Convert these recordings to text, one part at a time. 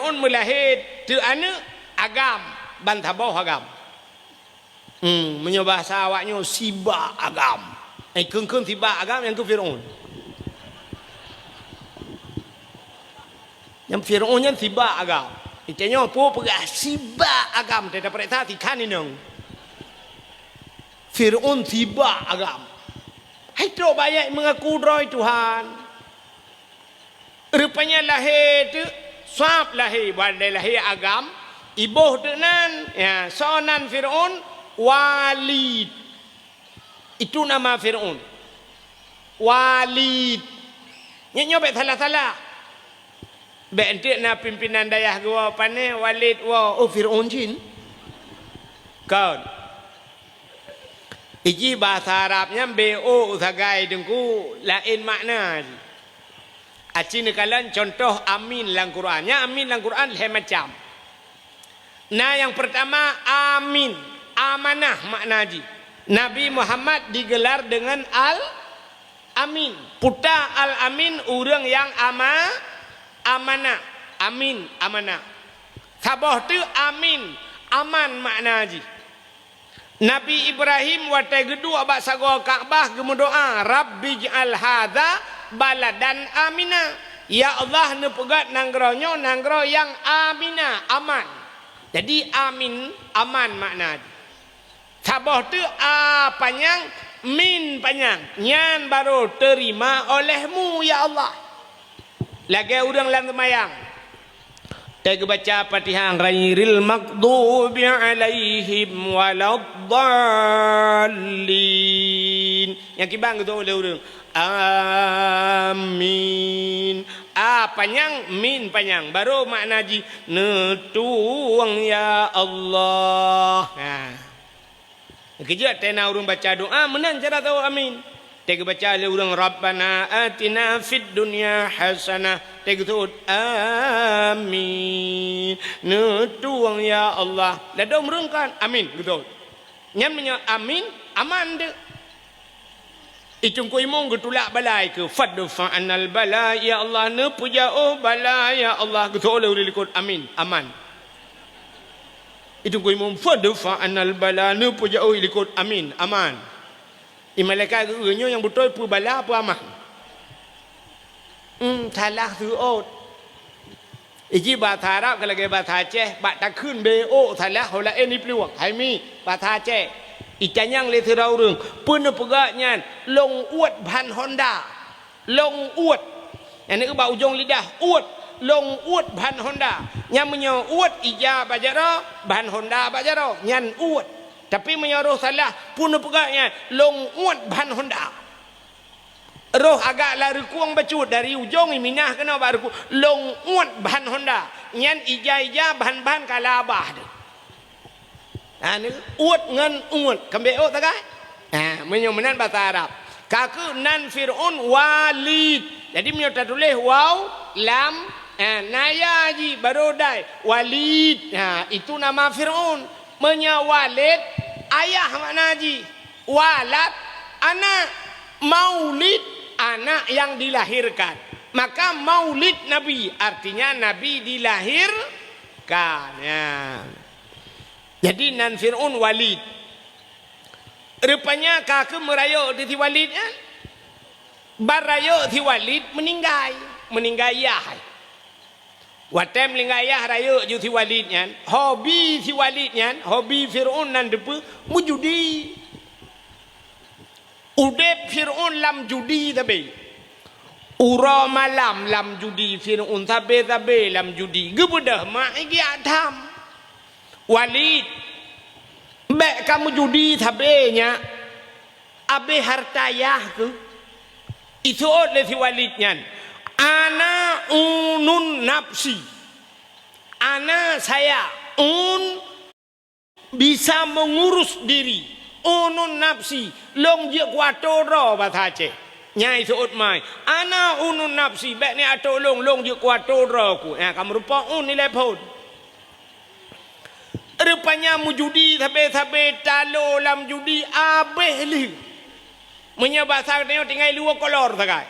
Fir'aun melahir tu anak agam bantabau agam. Menyo bahasa awaknya siba agam. Keung siba agam yang tu Fir'aun. Yang Fir'aun yang siba agam. Itanya apa perah siba agam dia dapat tak tikan ni nong. Fir'aun siba agam. Hai tu banyak mengaku roy Tuhan. Rupanya lahir tu swab lahir badai lahir agam. Ibuh tu nan ya sonan Fir'aun Walid. Itu nama Fir'aun. Walid. Nyobek salah-salah. Bentik na pimpinan dayah gua pane Walid wa Fir'aun jin. Kau. Iji bahasa Arabnya BO sagai dengku lain makna. Aci nekalan contoh amin dalam Quran. Ya amin dalam Quran lain macam. Nah yang pertama amin, amanah makna ji. Nabi Muhammad digelar dengan al-amin. Puta al-amin orang yang amanah. Amin, amanah. Sabah tu amin, aman makna ji. Nabi Ibrahim watai gedua bak sago Kaabah gemudoa Rabbi j'al hadza baladan amina. Ya Allah ne pegat nanggronya nanggro yang amina, aman. Jadi amin, aman makna. Sabah tu panjang, min panjang. Nyan baru terima olehmu ya Allah. Lagi orang lang semayang. Tega baca Fatihah ghairil maghdubi alaihim waladdallin. Yang kibang tu oleh orang. Amin. Panjang, min panjang. Baru makna ji netuang ya Allah. Kejap tena orang baca doa menang cara tahu amin. Tega baca oleh orang Rabbana atina fid dunya hasanah. Tega tu amin. Netuang ya Allah. Dah merungkan amin betul. Nyam amin aman de. Icung ko imong getulak balai ke fadfa anal bala ya Allah ne puja bala ya Allah betul oleh likut amin aman. Icung ko imong fadfa anal bala ne puja likut amin aman. Malaikat geunyo yang betul pu bala pu amah. Salah suot. Iji bahasa Arab kalau ke bahasa Aceh bak tak kun BO salah hola ni pluang. Hai mi bahasa Aceh. Icanyang le thira urang pun pegaknya long uat ban Honda. Long uat. Yang ni ba ujung lidah uat. Long uat ban Honda. Yang menyo uat ija bajaro ban Honda bajaro nyan uat. Tapi menyoruh salah pun pegaknya long uat ban Honda. Roh agak lari kuang bacut dari ujung minah kena baru long uat ban Honda. Nyan ija ban kalabah. Ni uat ngan uat kambeo tak kan? Menyomenan bahasa Arab. Kaku nan Fir'aun Walid. Jadi menyota tulis waw lam naya ji baru dai Walid. Itu nama Fir'aun. Menyawalid ayah makna ji. Walad anak. Maulid anak yang dilahirkan. Maka maulid Nabi artinya Nabi dilahirkan. Jadi nan Fir'aun Walid. Rupanya kakak merayu di Walid kan? Barayu di Walid meninggal ayah. Watem lingayah rayu ju ti Walid nyan. Hobi ti Walid nyan, hobi Fir'aun nan depu mujudi. Udep Fir'aun lam judi tabe. Ura malam lam judi Fir'aun tabe lam judi. Gebudah mak iki adam. Walid bek kamu judi tabe nya. Abe hartayah ke. Itu oleh si Walid nyan. Ana unun nafsi. Ana saya bisa mengurus diri. Unun nafsi. Long je kuatoro bahasa Aceh. Nyai seut mai. Ana unun nafsi. Bek ni ato long je kuatoro ku. Kamu rupa nilai pun. Rupanya mujudi sabe talo lam judi abeh li. Menyabasa dia tinggal luar kolor sagai.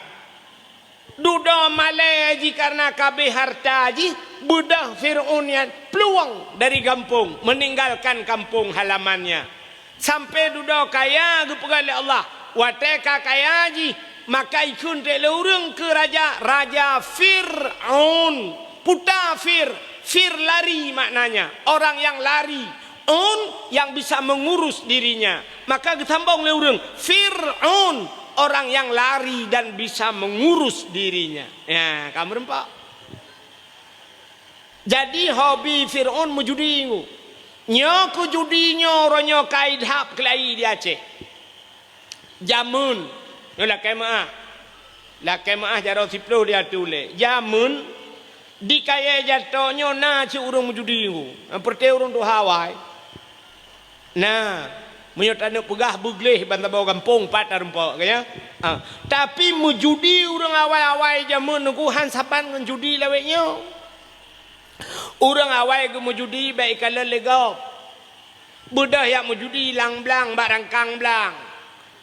Duda malai haji karena kabeh harta haji. Budak Fir'aun yang peluang dari kampung. Meninggalkan kampung halamannya. Sampai duda kaya kepada Allah. Wateka kaya haji. Maka ikun telurung ke Raja Fir'aun. Puta Fir lari maknanya. Orang yang lari. Yang bisa mengurus dirinya. Maka ketambang leurung Fir'aun, orang yang lari dan bisa mengurus dirinya. Ya, kamu rempak. Jadi hobi Fir'aun menjudi. Nyo judinya ronyo kaidhap kelai di Aceh. Jamun. Lah kemaah jaro siplo dia tulis. Jamun di kaya jatuhnya na ci urung menjudi. Perti urung tu Hawaii. Nah, menyotane pegah bugleh bantah bawa kampung patar rempok kaya. Tapi mujudi urang awal-awal jamun nunggu hansapan ngan judi laweknya. Urang awal ke mujudi baik kala legap. Budah yang mujudi lang blang barangkang blang.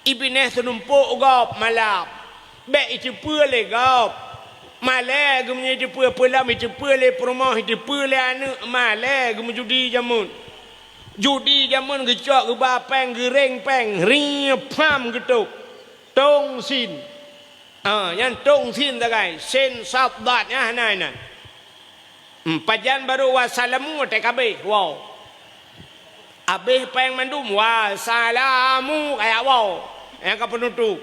Ibineh senumpuk gop malam. Baik itu pua legap. Malah ke menjadi pua pelam itu pua le perumah itu pua le anak malah ke mujudi jamun. Judi zaman gecok ke bapeng gereng peng riapam getuk tong sin yang tong sin tagai sen sabdatnya hanai pajan baru wasalamu TKB wow abeh peng mandum wasalamu kayak wow yang ke penutup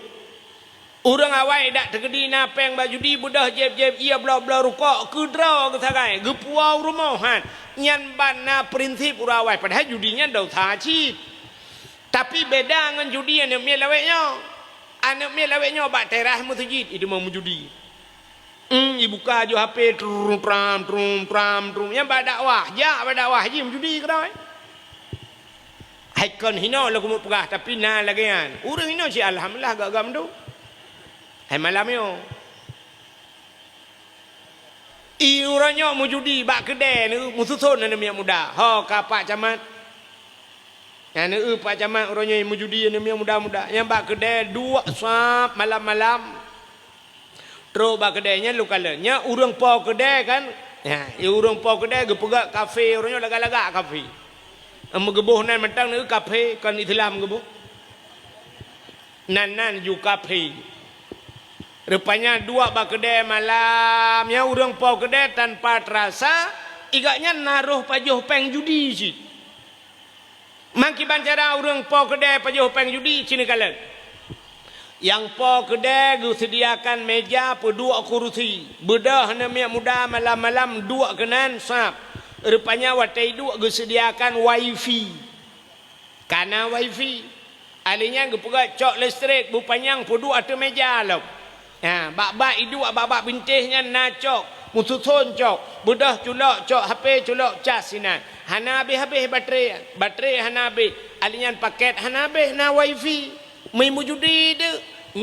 urang awai dak tegedi na peng bajudi budah jeb ia bla bla rukok kudra ke tagai gepuau rumahan nyan bana prinsip urawai padahal judinya dau thaci tapi beda dengan judi anak mie laweknya bak terah masjid itu mau judi ibuka jo HP trum yang bak dakwah haji menjudi kedai haikon hino lagu mau pegah tapi na lagian urang hino si alhamdulillah gak gam tu hai malam yo iurannya mau judi bak kedai ni mususun ni minyak muda ho kapak camat yang ni pak camat orangnya mau judi ni minyak muda yang bak kedai dua sap malam-malam terus bak kedainya lukalanya urang po kedai kan ya urang po kedai gepegak kafe orangnya lagak-lagak kafe gebuh nan mentang ni kafe kan Islam gebuh nan ju kafe. Rupanya dua bak kedai malam ya urang pau kedai tanpa terasa igaknya naruh pajuh peng judi si. Mangki bancara urang pau kedai pajuh peng judi sini kala. Yang pau kedai gu sediakan meja pu dua kursi. Bedah na minyak muda malam-malam dua kenan sap. Rupanya watai dua gu sediakan wifi. Karena wifi alinya gu pegak cok listrik bu panjang pu dua tu meja lo. Ya, bak-bak itu bak-bak bintihnya nacok, mususun cok, budah culok cok HP culok cas sinan. Hana habis baterai hana habis. Alinyan paket hana habis na wifi. Mai judi de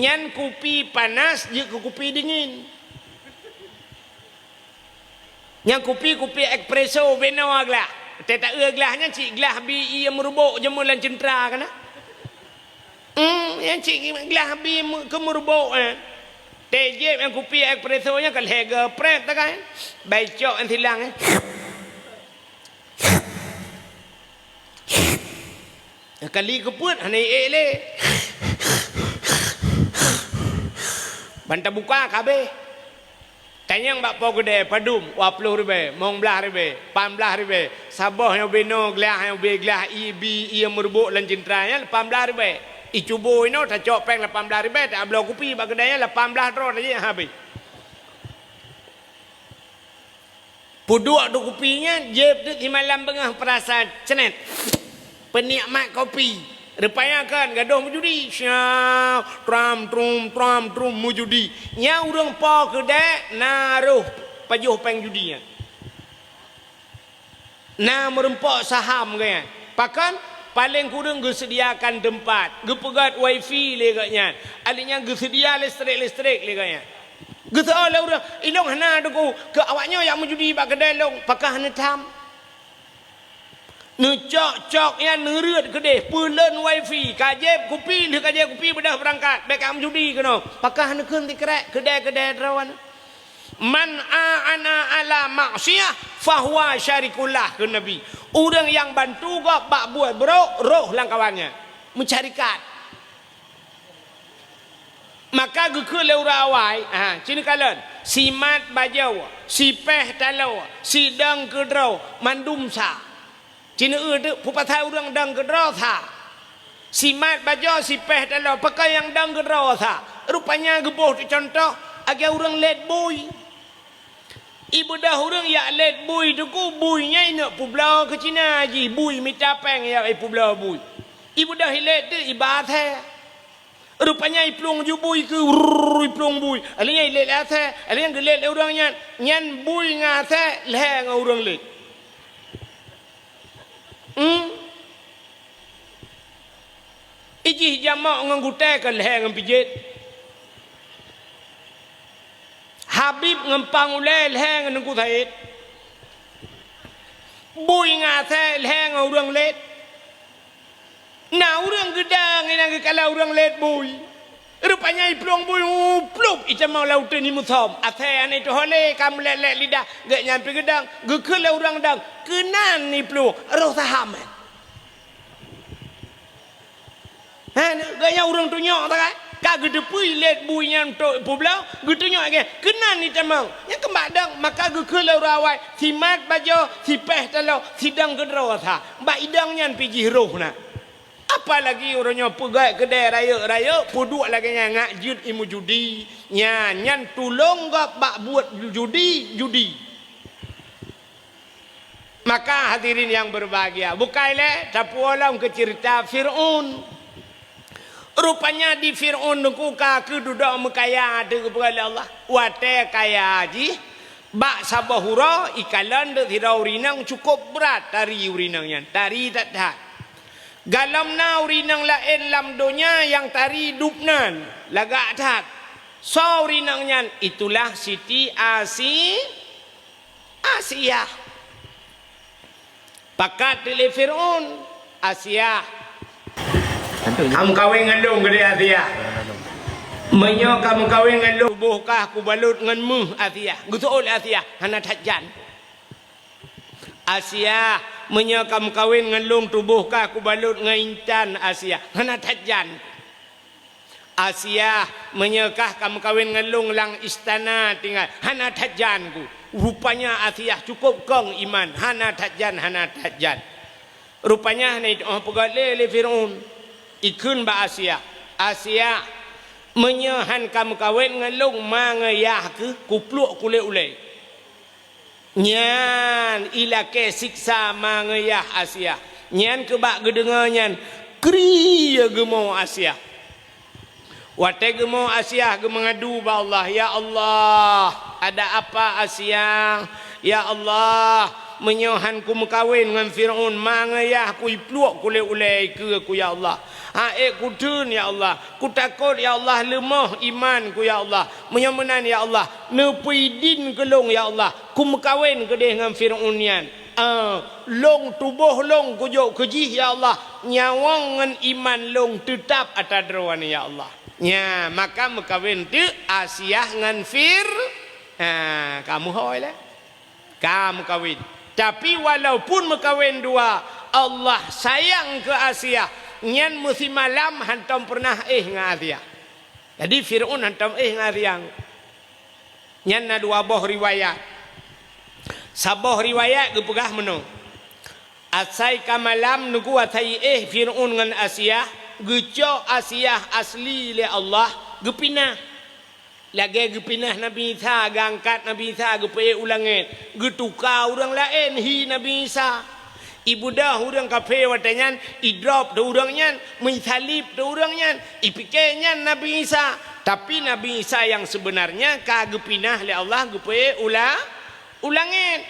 nyan kopi panas je ke kopi dingin. Yang kopi espresso beno aglah. Tak gelasnya cik gelah bi ia merubuk jemulan centra kana. Yang cik gelah bi ke merubuk Tejep yang kopi espressonya kalau harga pret tak kan? Baicok yang hilang kali keput hanya le. Bantah buka kabe. Tanyang bak pau gede padum 20 ribu, mong belah ribu, 18 ribu. Sabah yang beno gelah yang be gelah ibi ia merbuk lan cintranya 18 ribu. Icubo ini tak cok peng 18 ribu, tak belau kopi bak kedainya 18 ron aja habis. Puduk tu kopinya jeb tu di malam tengah perasa cenet. Penikmat kopi. Rupanya kan gaduh mujudi. Tram mujudi. Nya urang pa kedai naruh pajuh peng judinya. Na merempok saham kaya. Pakan paling kurang gesediakan tempat. Gepegat wifi leganya. Alinya gesedia listrik leganya. Gesa lah urang ilong hana tu ke awaknya yang menjudi bak kedai long pakah hana tam. cok yang nurut kedeh pulen wifi kajeb kupi le kajeb kupi bedah berangkat bekam judi kena pakah nekeun ti kerek kedai-kedai rawan man aana ala maksiyah fahuwa syarikullah ke nabi orang yang bantu gak bak buat bro roh lang kawannya mencarikat maka geku leura awai cini kalen si mat bajau si peh talau si dang kedrau mandum sa cina tu pupatah orang dang kedrau tha si mat bajau si peh talau pakai yang dang kedrau tha rupanya geboh tu contoh agar orang let boy ibu dah orang ya let boy tu ku boynya ina publau ke Cina haji boy minta peng ya publau boy ibu dah let tu ibadah rupanya iplung ju bui ke iplung bui alanya let athe alanya gelet orang nyan bui ngathe leh orang let iji jamak nganggutai ke leh ngampijit habib ngampang ulai leh nangku thait bui ngathe leh orang let nah orang gedang ini kalau orang let boy rupanya iplong boy plup itu mau lautan ni muthom athe ane tu hole kamu let lidah gak nyampe gedang gekul orang dang kenan ni plup roh tahaman gaknya orang tu nyok tak kak gede pui let boy nya untuk publau gede nyok ke kenan ni tamang yang kembadang maka gekul orang awai si mat bajo si peh talau sidang gedro tha ba idang nyan piji roh na apalagi orangnya pegai kedai raya puduk lagi ngak jud imu judi nyan tulung gak bak buat judi maka hadirin yang berbahagia bukaile tapualam ke cerita Fir'aun rupanya di Fir'aun nuku ka kedudak mekaya ada kepada Allah wate kaya haji bak sabahura ikalan de tirau rinang cukup berat tari urinangnya tari tak dah galam na urinang lain lam donya yang tari dupnan lagak tat so urinangnya itulah Siti Asiyah pakat tele Fir'aun Asiyah kamu kawin ngalung gede Asiyah menyo kamu kawin ngalung buhkah ku balut ngan mu Asiyah gutul Asiyah hana tajan Asiyah menyakam kawin ngelung tubuhkah ku balut ngaincan Asiyah hana tajan Asiyah menyakah kamu kawin ngelung lang istana tinggal hana tajan ku rupanya Asiyah cukup kong iman hana tajan rupanya ni pegat le Fir'aun ikun ba Asiyah menyahan kamu kawin ngelung mangayah ke kupluk kule ulai nyan ilake siksa mangayah Asiyah nyan kebak gedenganyan kriya gemau Asiyah wate gemau Asiyah gemengadu ba Allah ya Allah ada apa Asiyah ya Allah menyohanku mekawin dengan Fir'aun mangayah ku ipluk kule ulai ke ku ya Allah ku tun ya Allah ku takut ya Allah lemah iman ku ya Allah menyomenan ya Allah nepui din kelong ya Allah ku mekawin ke dengan Fir'aun yan long tubuh long kujok kejih ya Allah nyawang ngan iman long tetap atadrowan ya Allah nya maka mekawin tu Asiyah ngan kamu hoi lah kamu kawin tapi walaupun mekawin dua Allah sayang ke Asiyah nyan musim malam hantam pernah dengan Asiyah jadi Fir'aun hantam dengan Asiyah nyan na dua boh riwayat saboh riwayat gepegah meno asai kamalam nuku atai Fir'aun ngan Asiyah geco Asiyah asli le Allah gepinah lagi gepinah Nabi Isa gangkat Nabi Isa gepe ulangin getuka orang lain hi Nabi Isa ibu dah orang kafe watanyan idrop de orangnya mensalib de orangnya ipikenya Nabi Isa tapi Nabi Isa yang sebenarnya kagepinah le Allah gepe ulangin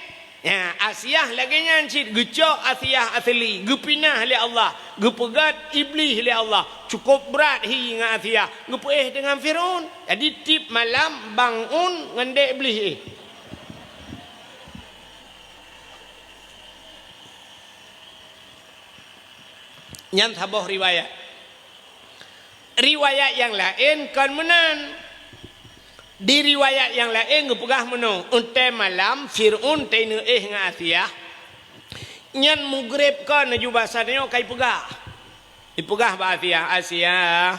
ya Asiyah lagi nyancit gecok Asiyah asli gepinah le Allah gepegat iblis le Allah cukup berat hi dengan Asiyah gepuih dengan Fir'aun jadi tip malam bangun ngandek iblis Yang tabah riwayat. Riwayat yang lain kan menan. Di riwayat yang lain ngepegah menung. Untai malam Fir'un tainu ngasiyah. Nyan mugrib kan naju bahasa nyo kai pegah. Ipegah ba Asia.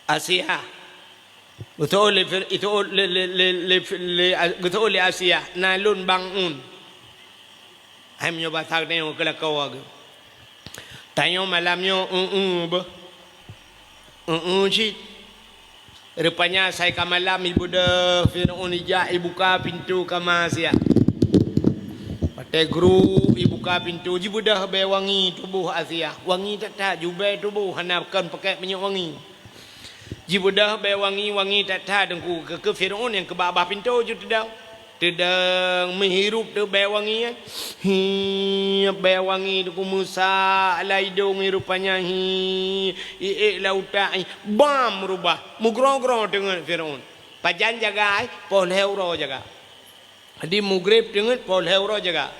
Asia. Betul itu betul Asia nalun bangun. Hai menyo bahasa nyo kelakau ag. Tanyo malamnya be. Cik. Rupanya saya ke malam ibu dah Fir'aun ijak buka pintu kamar sia. Pakai guru buka pintu ibu dah be wangi tubuh Asia. Wangi tak jubai tubuh hanapkan pakai minyak wangi. Ibu dah be wangi tak dengku ke Fir'aun yang ke bawah pintu je tidak. Tidak menghirup tu be wangi be wangi tu Musa laidung rupanya lauta bam rubah mugrong-grong dengan Firaun pajan jaga pol heuro jaga di mugrib dengan pol heuro jaga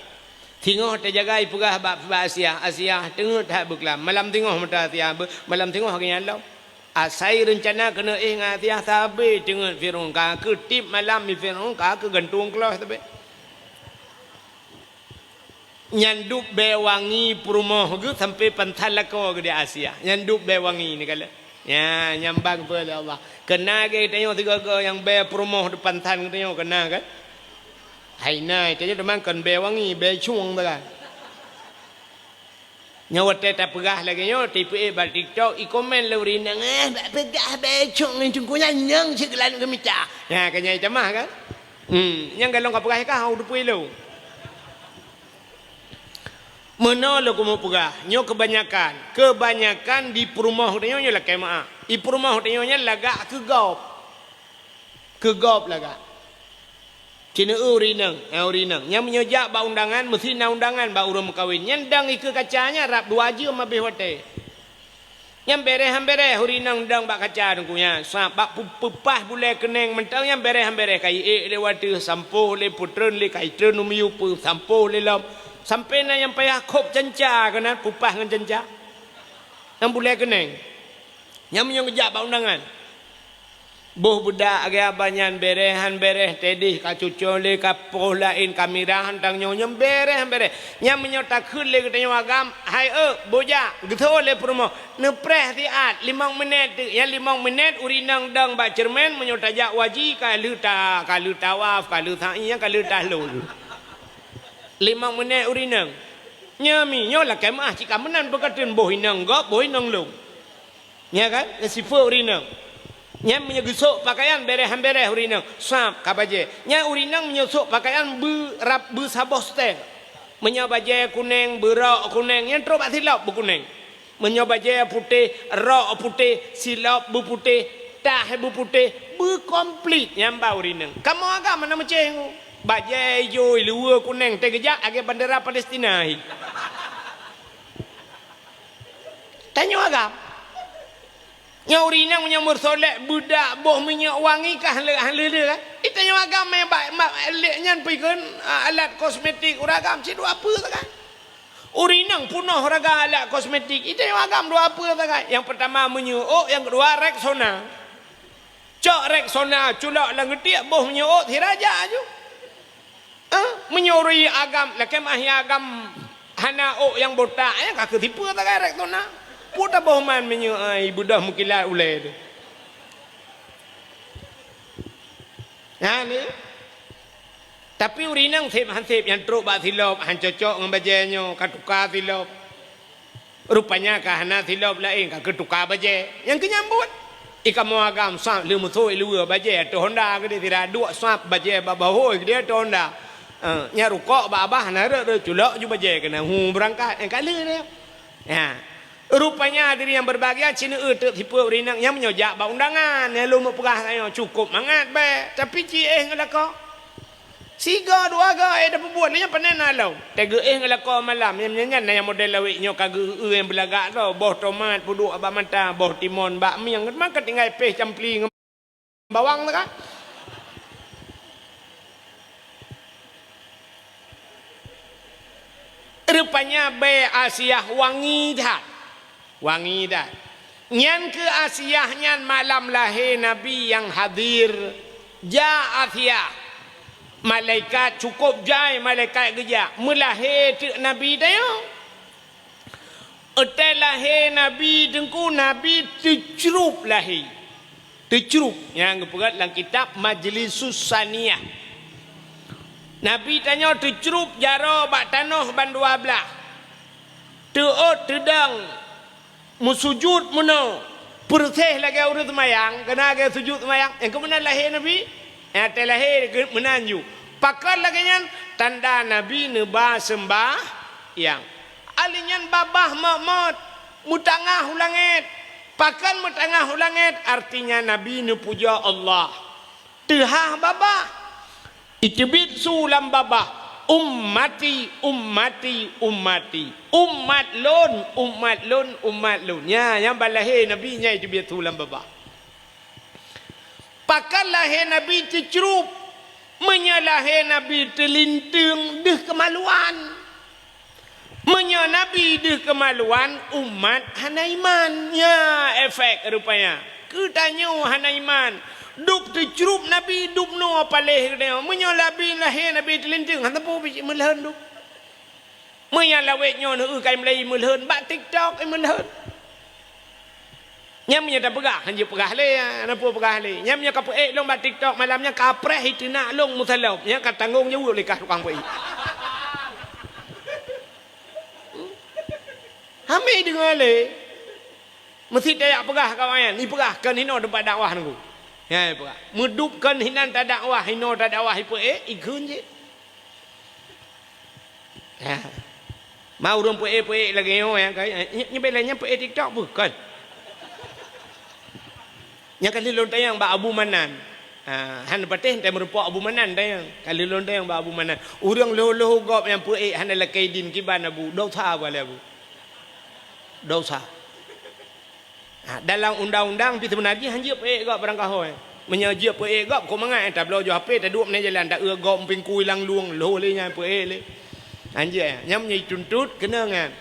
tengok te jaga ipugah ba Asia tengok tak beklam malam tengok mata Asia malam tengok hanya Allah Asai rencana kena ngatiah sabe dengan Firaun ka ketip malam mi Firaun ka ke gantung kelas tabe nyanduk be wangi perumah ge sampai pantal lako ke di Asia nyanduk be wangi ni kala ya nyambang pada Allah kena ke tengok tiga ke yang be perumah depan tan tengok kena kan hai nai tanya teman kan be wangi be chung tu kan nyawa tak pegah lagi nyawa tipu bal TikTok komen lewri nang pegah becok ni cungkunya nyang segelan ke mica ya kanya camah kan yang galong ka pegah ka hau dupui lo meno lo ko mo pegah nyo kebanyakan di perumah nyo lah kemaah di perumah nyo lagak ke gop lagak Cina urinang yang menyojak ba undangan mesti na undangan ba urang kawin nyandang ike kacanya rap dua je mabeh wate yang bereh urinang dang ba kaca dengkunya sa ba pupah bule keneng mentang yang bereh kai le wate sampo le putren le kai tren umiu pu sampo le lam sampai na yang payah kop canca kana pupah ngan canca yang bule keneng yang menyojak ba undangan boh budak agak banyak bereh tedih ka cucole ka poh lain kamera hantang nyonyem bereh nyam menyotak le katanya agam hai boja gitu le promo nepreh tiat 5 menit ya 5 menit urinang dang ba cermen menyotajak waji ka lu tawaf ka lu sa'i ka lu tahlul 5 menit urinang nyami nyola kemah cika menan berkatun boh inang gop boh inang lu ya kan sifu urinang nya menyegusuk pakaian bereh urinang sap kabaje nya urinang menyusuk pakaian berap bersabos teh menyobaje kuning berok kuning nya tro bat silap berkuning menyobaje putih rok putih silap berputih tah berputih berkomplit nyamba urinang kamu agak mana maceng baje hijau luar kuning teh gejak age bandera Palestina tanya agak nyaurina menyamur solek budak boh minyak wangi kah le itu yang agam yang leknya pikeun alat kosmetik uragam si dua apa kan urinang punah raga alat kosmetik itu yang agam dua apa kan yang pertama menyuuk yang kedua Rexona cok Rexona culak lang getiak boh menyuuk tiraja aju menyuri agam lakem ahya agam hana yang botak ya kah ketipu tak Rexona puta bohman menyu ibu dah mukila ulai tu. Nah ni. Tapi urinang hansip yang truk bak silop han cocok dengan bajenyo katukar silop. Rupanya kahana silop lain ka ketukar baje. Yang kenyambut ika mau agam sap le musuh luar baje tu Honda ke dia tidak dua sap baje babahoi dia tu Honda. Nya rukok ba abah na re culok ju baje kena berangkat yang kali dia. Ya. Rupanya diri yang berbahagia Cina tipu urinang yang menyojak ba undangan ya lu mau pegah saya cukup mangat be tapi ngelako siga dua ga dah berbuat ni panen alau tega ngelako malam yang nyanyan yang model lawik nyo kage yang belagak tu boh tomat puduk abah mata boh timun bak miang makan tinggal peh campli bawang tu kan rupanya be Asia wangi dah Wangi dah. Nyan ke Asia nyan malam lahir Nabi yang hadir. Ja'athiyah. Malaikat cukup jai malaikat geja. Melahir tu Nabi dah yo. Otai lahir Nabi dengku Nabi tercerup lahir. Tercerup. Yang keperat dalam kitab Majlisus Saniyah. Nabi tanya tercerup jaro bak tanah ban 12. Teot tedang. Musujud muna. Persih lagi urut semayang. Kena lagi sujud semayang. Yang kemudian lahir Nabi. Yang terlahir menanju. Pakar lagi nyan. Tanda Nabi neba sembah. Yang. Alinyan babah makmud. Mutangah ulangit. Pakar mutangah ulangit. Artinya Nabi puja Allah. Tehah babah. Itibit sulam babah. Ummati, ummati, ummati. Ummat lun, ummat lun, ummat lun. Ya, yang balahir Nabi nya itibit sulam babah. Pakar lahir Nabi tercerup. Menyalahir Nabi terlinting deh kemaluan. Menya Nabi deh kemaluan umat hanaiman. Ya, efek rupanya. Ketanya hanaiman. Duk tercerup Nabi duk no apa leh dia. Menya Nabi lahir Nabi terlinting. Hanta po biji melhen duk. Menya lawet nyo nu kai Melayu melhen bak TikTok melhen. Nyamnya dah pegah, hanya pegah le, apa pegah le. Nyamnya kapu long bak TikTok malamnya kapreh itu nak long musalab. Nya kat tanggung jawab oleh kah tukang pai. Hame dengar le. Mesti dayak pegah kawan. Ni pegah kan hino tempat dakwah nunggu. Ya pegah. Medupkan hinan tak dakwah, hino tak dakwah ipu ikun je. Ya. Mau rum pu lagi yo ya kai. Nya belanya pu TikTok bukan. Yang kali lontai yang ba Abu Manan. Han patih tai merupa Abu Manan tayang. Kali lontai yang ba Abu Manan. Urang loh gop yang pu han lakai din kiban Abu. Dosa wala Abu. Dosa. Dalam undang-undang pi sebenarnya hanjia pu gop barang kahoi. Menyajia pu gop ko mangai tak belo jo HP tak duk ne jalan tak gop ping kui lang luang lo le nya pu le. Hanjia nyam nyai tuntut kena ngan.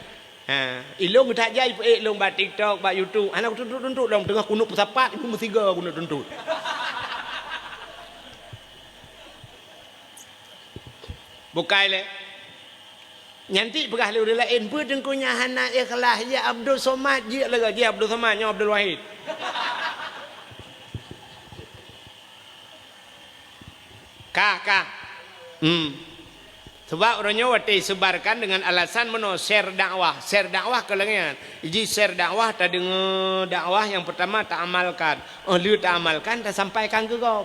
Ilung tak jai ilung bat TikTok, bat YouTube. Anak tuntut dalam tengah kunuk pesapat, ibu mesti ga kunuk tuntut. Bukai le. Nyanti pegah le udah lain pun dengkunya anak ikhlas ya Abdul Somad je lega dia Abdul Somad nya Abdul Wahid. Kak. Sebab orangnya waktu sebarkan dengan alasan meno share dakwah kelengan. Jadi share dakwah tak dengar dakwah yang pertama tak amalkan. Lu tak amalkan tak sampaikan ke kau.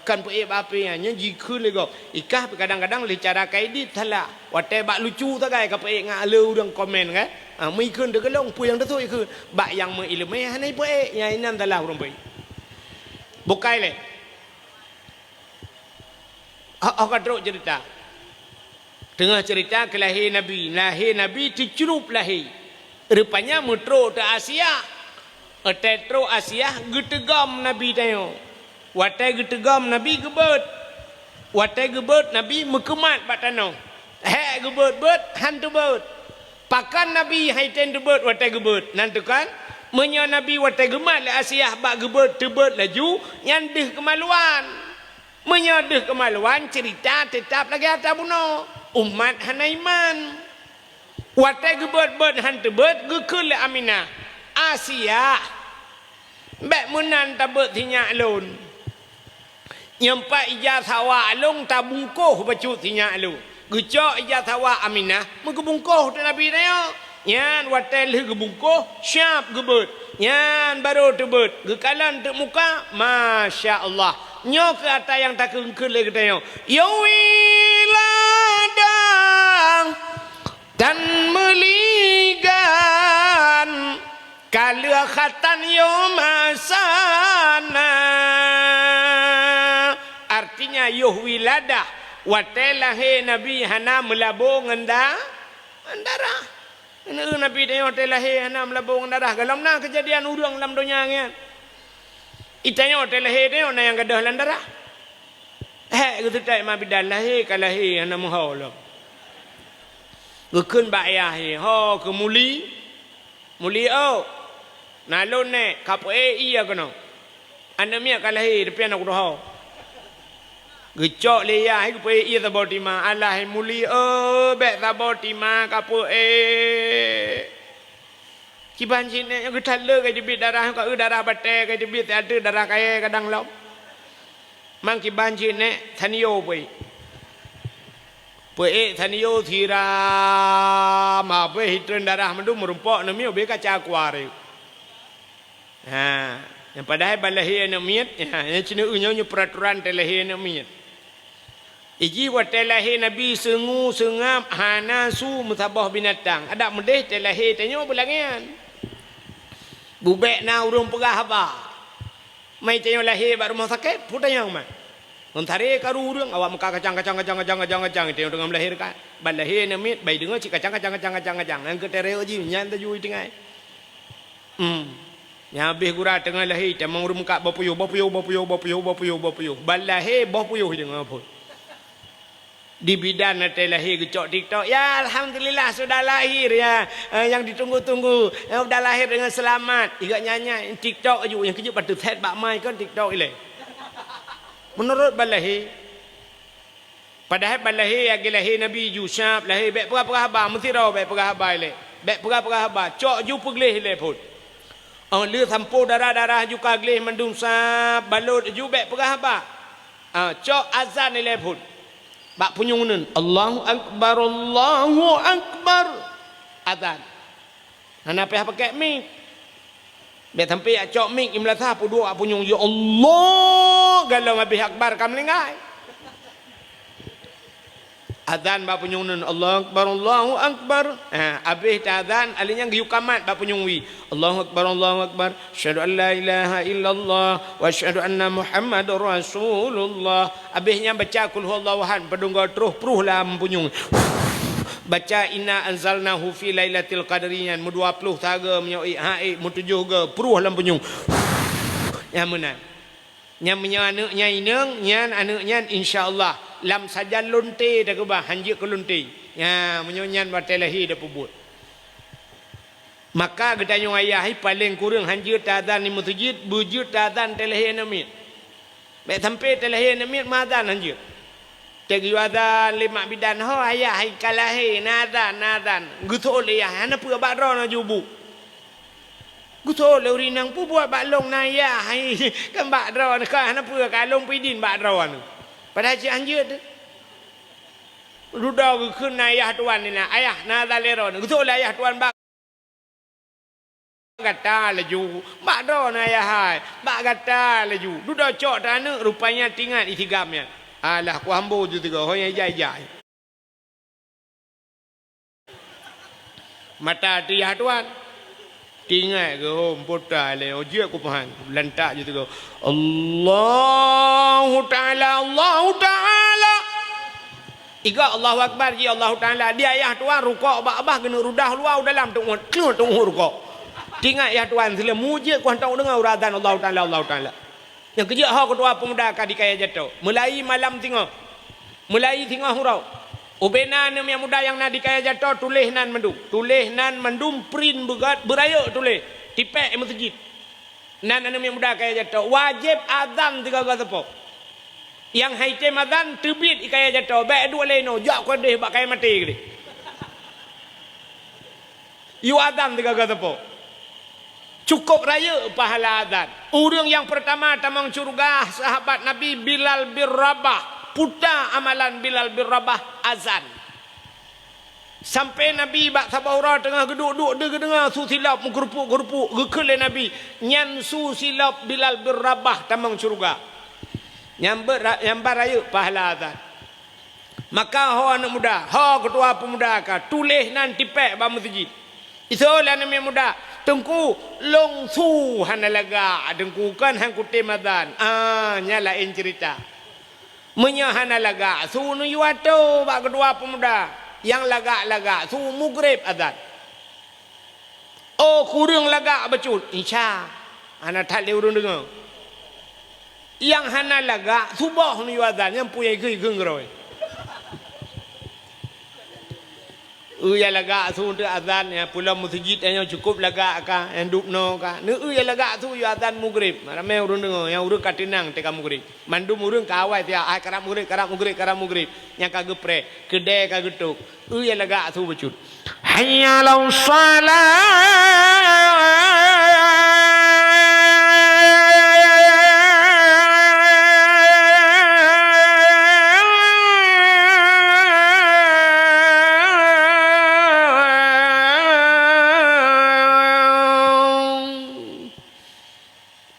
Kan pu api nya jikun le kau. Ikah kadang-kadang le cara kaidi thala. Waktu bak lucu tak kai ka pu ngak le urang komen kan. Mai kun de kelong pu yang tu ikun. Bak yang mengilmu hanai pu nya inam thala urang pu. Bukai le. Aku terus cerita. Tengah cerita ke lahir Nabi tercerup lahir. Rupanya metro ke Asia. Tetro Asia getegam Nabi tayo. Watai getegam Nabi gebet. Watai gebet Nabi mekemat batano. Gebet hantu bet. Pakan Nabi hai ten gebet watai gebet. Nanti kan menya Nabi watai gemat le Asia bak gebet tebet laju nyandih kemaluan. Menyadih kemaluan cerita tetap lagi ada buno. Umat hanaiman. Watai gebet hantu bet gekul le Aminah. Asia. Bek menan tabet tinyak lun. Nyampak ijazah long tabungkuh bacut tinyak lun. Gecok ijazah Aminah mengebungkuh tu Nabi tayo. Yan watai le gebungkuh syap gebet. Yan baru tebet. Gekalan tu muka Masya Allah. Nyok ke atas yang tak kengkul lagi tayo. Yawiladang dan meligan kalia khatan yomasana. Artinya yuhwiladah watelahe Nabi hana melabung anda darah. Nabi dia watelahe hana melabung darah. Galam na kejadian urang dalam dunia ngan. Itanya hotel lahir dia orang yang gadah landara. Gitu tak ma bidal lahir kalahir ana moholo. Gekun bayah ho kemuli Mulia nalon ne kapo iya kono. Anda mia kalahi depian aku doh. Gecok le ya aku pe iya tabotima Allah mulia be tabotima kapo Kiban sini yang kita le jebit darah ka darah bate ka jebit ada darah kaya kadang lom. Mang kiban sini thaniyo pe thaniyo thira ma pe hitren darah mendu merumpok nami obe ka cakware. Ha, yang padahal balahi nak miat, yang cina unyo peraturan telahi nak miat. Iji wa telahi Nabi sengu sengap hanasu mutabah binatang. Ada mudeh telahi tanyo belangian. Bubek na urung pegah apa. Mai tanyo lahir bar rumah sakit, putanya mah. Ontare karu urang awak muka kacang tanyo dengan melahirkan. Balahi nak miat bai dengar cik kacang. Ang ketere uji nyan taju tingai. Yang habis gura tengah lahir tamang urung muka bapuyuh. Balahi bapuyuh dengan apa? Di bidan nanti lahir gecok TikTok. Ya alhamdulillah sudah lahir ya. Yang ditunggu-tunggu sudah lahir dengan selamat. Ikat nyanyi TikTok aja yang kejut pada set bak mai kan TikTok ile. Menurut balahi padahal balahi yang lahir Nabi Yusuf lahir baik perah habar mesti raw baik perah habar ile. Baik perah habar cok ju pegleh ile pun. Lu sampo darah juga gleh mendung sap balut ju baik perah habar. Cok azan ile pun. Bak punyung nun Allahu Akbar azan. Ana pe pakai mic. Biar sampai cok mic imla sa pu dua punyung ya Allah galau habis akbar kam lingai. Azan bak punyung nun Allahu Akbar. Habis azan alinya giu kamat bak punyung wi. Allahu Akbar. Asyhadu an la ilaha illallah wa asyhadu anna Muhammadar Rasulullah. Habisnya baca kul huwallahu ahad pedunggo terus pruh lah punyung. Baca inna anzalnahu fi lailatul qadriyan mu 20 taga menyoi mu 7 ge pruh lam punyung. Yang mana? Yang menyanaknya ineng nyan anaknya insyaallah lam saja lonte dah ke bah hanjik ke lonte. Ya menyonyan batelahi dah pubut. Maka gedanya ayah paling kurang hanjir tadan ni mutujid bujud tadan telahi namit. Baik sampai telahi namit madan hanjir. Tegi wadan lima bidan ho ayah kalahi nadan. Gutol ya hana pu bakro na jubu. Gutol le urinang pu buat baklong na ya kan bakro ka hana pu kalong pidin bakro anu. Padahal si hanjir tu. Rudah ke ayah tuan ni lah. Ayah nadan leron. Gutol ayah tuan bak kata laju bak do na ya hai bak kata laju duda cok tanah rupanya tinggal itigamnya alah ku hambo ju tiga hoy jai mata dia tuan tinggal ke hom pota le oje ku pahan lantak ju tiga Allahu taala Iga Allahu Akbar ji Allahu taala dia ayah tuan rukuk bak kena rudah luar dalam tunggu rukuk tinggal ya tuan sila mujib ku hantar dengar uradan Allah Taala. Yang kerja hak ketua pemuda ka di kaya jatuh. Mulai malam tengok. Mulai tengok hurau. Ubena nem yang muda yang nak di kaya jatuh tulis nan mendum. Tulis nan mendum print begat beraya tulis. Tipek masjid. Nan nem yang muda kaya jatuh wajib azan 3 kali tepo. Yang haitem azan terbit di kaya jatuh. Baik dua leno jak ku deh bak kaya mati ke. You azan 3 kali tepo. Cukup raya pahala azan. Orang yang pertama tamang surga sahabat Nabi Bilal bin Rabah. Puta amalan Bilal bin Rabah azan. Sampai Nabi bak sabaura tengah geduk-duk dia dengar su silap gerupuk gekele Nabi. Nyan su silap Bilal bin Rabah tamang surga. Nyambar raya pahala azan. Maka ho anak muda, ho ketua pemuda ka tulis nan tipek ba masjid. Isolah anak muda tengku long su hanalaga dengku kan hang kutem adan nyala in cerita menya hanalaga su nu yuato bak kedua pemuda yang laga su mugrib adan oh kurang laga becut insya ana tak le urun dengar yang hanalaga subah nu adan yang punya geung roi ya laga tu untuk azan ya pulang masjid yang cukup laga ka yang dupno ka ne ya laga tu ya azan maghrib ramai urang dengar yang urang katinang teka maghrib mandum urang kawai dia ai karap maghrib yang kagak pre kedai kagak tuk ya laga tu becut hayya lau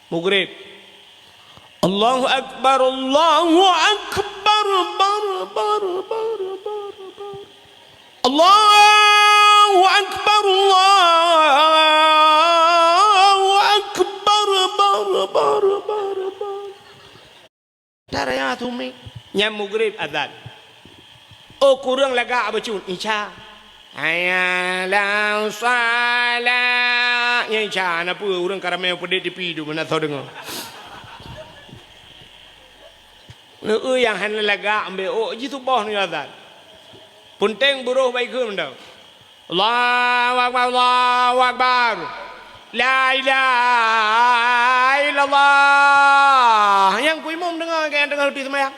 maghrib Allahu akbar Allahu akbar Allahu akbar daraya tu mi nyam maghrib azan oh kurang laga abacun isya hayya la salat yang isya apa urang karamel pedit di pidu mana tahu dengar yang han laga ambil oh jitu boh ni azan punteng buruh baik ke dah Allahu akbar la ilaha illallah yang ku imam dengar kan dengar di sembahyang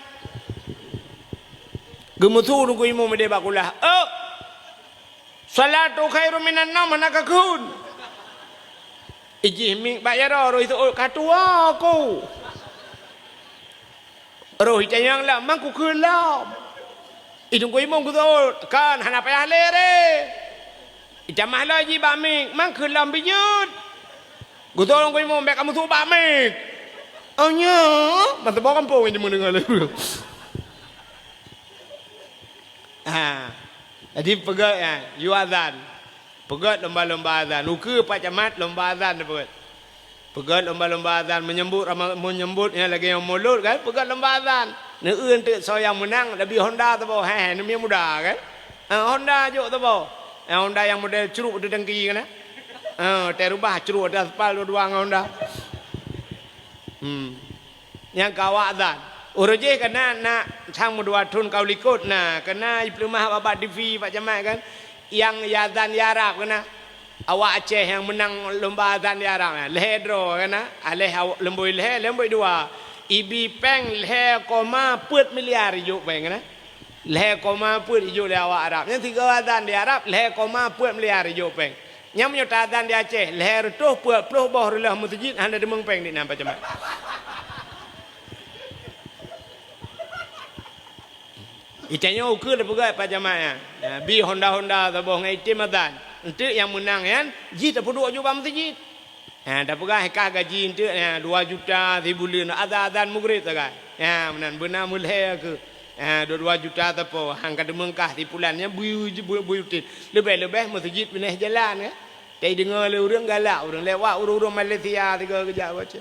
gemutu ku imam dia bakulah oh salatu khairum minan naum hanakakun iji mi bayar roh itu katua aku roh yang lah mangku kelam idung ku imam ku tu kan hana payah lere jamah lagi bamik mang kelam bijut ku tu ku imam bek kamu tu bamik anya mata bawa kampung ini mendengar lagu jadi pegat ya you azan pegat lomba-lomba azan uke pak camat lomba azan pegat lomba-lomba azan menyambutnya lagi yang mulut kan pegat lomba azan ne untuk soyang menang lebih Honda tu boh ni muda kan Honda juk tu boh Honda yang model curuk di dengki kan terubah curuk di aspal dua Honda yang kawak azan urujih kena nak sang mudua tun kau likut nah kena diplomah babat TV pak jamat kan yang azan di Arab kena awak Aceh yang menang lomba azan di Arab leher draw kena aleh lemboi leher lemboi dua ibi peng leher koma put miliar juk peng kena leher koma put juk di awak Arab yang tiga azan di Arab leher koma put miliar juk peng yang menyuta azan di Aceh leher tuh put puluh boh relah masjid handa demeng peng di nampak jamat Itanya ukur dah pegat pak jamaah bi Honda taboh ngai tim azan untuk yang menang kan ji tak perlu juga masjid dah pegat hekah gaji untuk 2 juta di bulan azan maghrib tak kan menan benar mulai ke 2 juta tapo hang kada mengkah di bulannya buyutin lebih masjid pindah jalan kan tai dengar le urang galak urang lewat urang Malaysia tiga kejap baca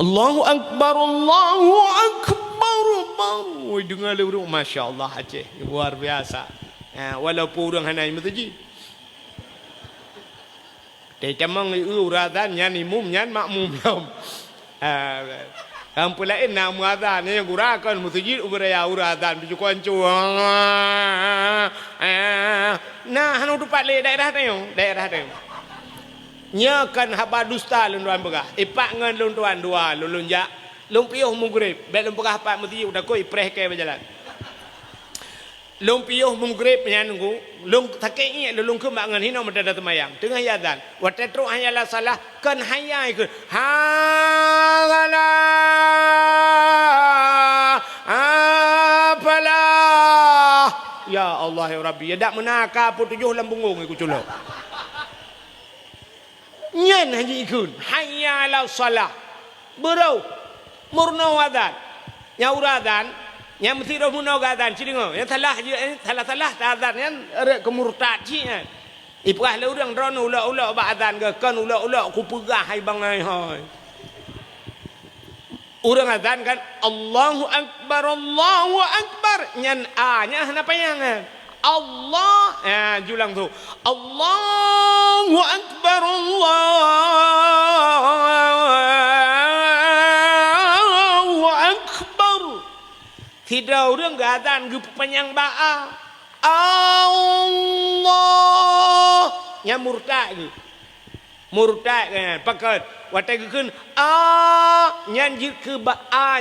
Allahu akbar oi dengar le urang masya-Allah Aceh luar biasa walaupun urang hanai masjid tai camang uratan nyan imum nyan makmum lom kampung lain nak muadzan ni gurakan masjid uberaya uratan biju konco nah hanu tupat le daerah tu nya kan haba dusta lun tuan begah ipak ngan lun tuan dua lun jak lun piuh maghrib bet lun begah pak masjid udah koi preh ke berjalan lun piuh maghrib nyangu lun takei lun ke mak ngan hino meda temayang tengah azan wa tatru hayala salah kan hayai ke hala apalah ya Allah ya Rabbi ya dak menaka pun 7 lambunggung iku culok nyan haji ikun hayya ala salah berau murno wadan nya uradan nya mesti ro murno gadan cidingo yang salah salah azan yan are kemurtad ci ipah le urang rono ula ba azan ke kan ula ku pegah hai bang hai urang azan kan Allahu akbar nyan nya napa yang Allah julang tu Allahu akbar tidak orang gadan gu penyang ba'a Allah nya murtad ke murtad kan pakai watai keun nyan jid ke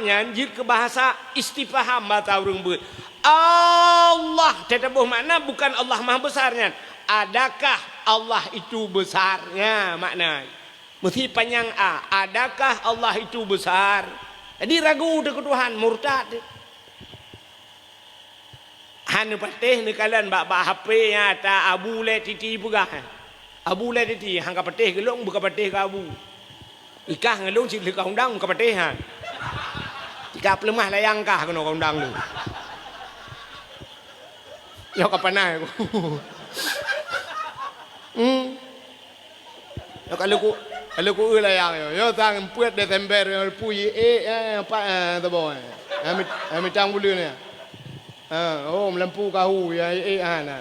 nyan jid ke bahasa istifham bahasa urang beut Allah tetapi makna bukan Allah maha besarnya adakah Allah itu besarnya makna mesti panjang adakah Allah itu besar jadi ragu dengan Tuhan murtad han patih ni kalan bak HP nya ta abu le titi pugah abu le titi hang ka patih gelong buka patih ka abu ikah ngelong si ka undang ka patih ha jika pelemah layang kah kena ka undang lu yo ka panai ku yo kalau ku layang yo tang puet Desember puyi pa ta boy ami tang bulu ni oh melampu kau ya ana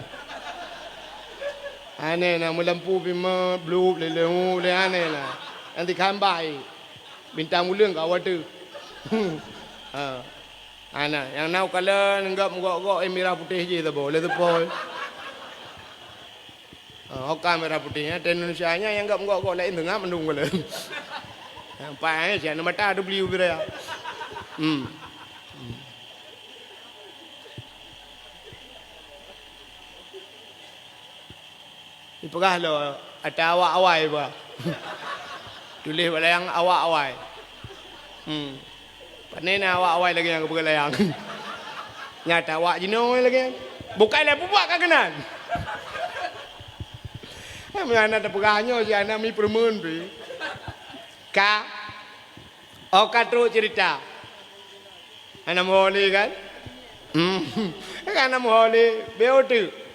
ane na melampu bima blue le le ane na nanti kambai bintang mulut kau ada ana yang nau kala enggak gok merah putih je tu boleh tu boy kamera putihnya dan Indonesia nya yang enggak gok lain tengah mendung boleh pai je nama mata ada beli ubira Ipagah lo ada awak-awai ba. Tulis wala yang awak-awai. Panena awak-awai lagi yang pergi layang. Nyata awak jino lagi. Bukanlah buat kagenan. Mana ada pegahnya si anak mi permen pi. Ka katru cerita. Anak moholi kan? Anak moholi beotu.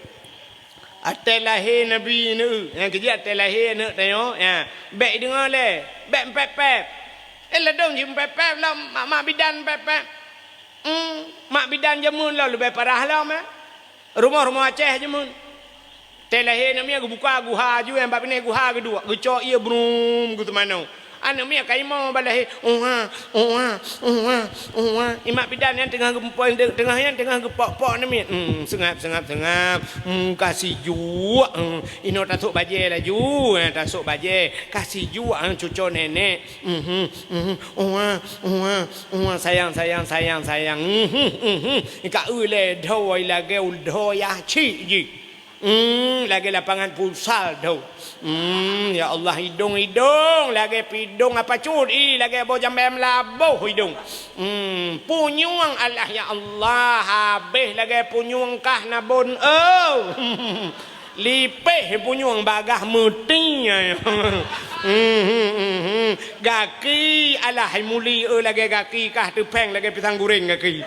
Atai lahir Nabi ni, yang kerja atai lahir ni tengok, ya, baik dengar le, baik pep. Ledong je pep lah, mak bidan pep. Mak bidan jamun lah lebih parah lah mah. Rumah Aceh jamun. Atai lahir Nabi aku buka guha ju yang bab ni guha kedua, gecok ia brum gitu mana. Anak mi kai mau balahi imak bidan yang tengah gempoi tengah yang tengah gepok-pok ni mi sengap kasih ju ino tasuk baje lah ju tasuk baje kasih ju cucu nenek sayang ka ule dhoi lage ul dhoya chi ji lagi lapangan futsal tu. Ya Allah hidung lagi pidung apa curi lagi bau jambem labuh hidung. Punyuang Allah ya Allah habis lagi punyuang kah nabun lipeh punyuang bagah mutinya. Gaki Allah muli lagi gaki kah tepeng lagi pisang goreng gaki.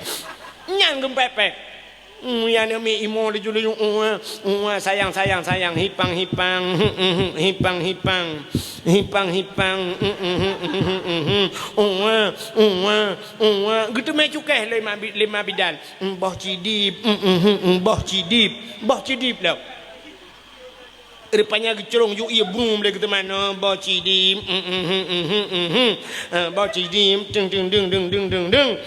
Nyang gempepek. Ya ni mi imo di juli sayang hipang gitu me cukeh lima bidan boh cidip lah rupanya gecorong ju ia boom lagi tu mana boh cidip deng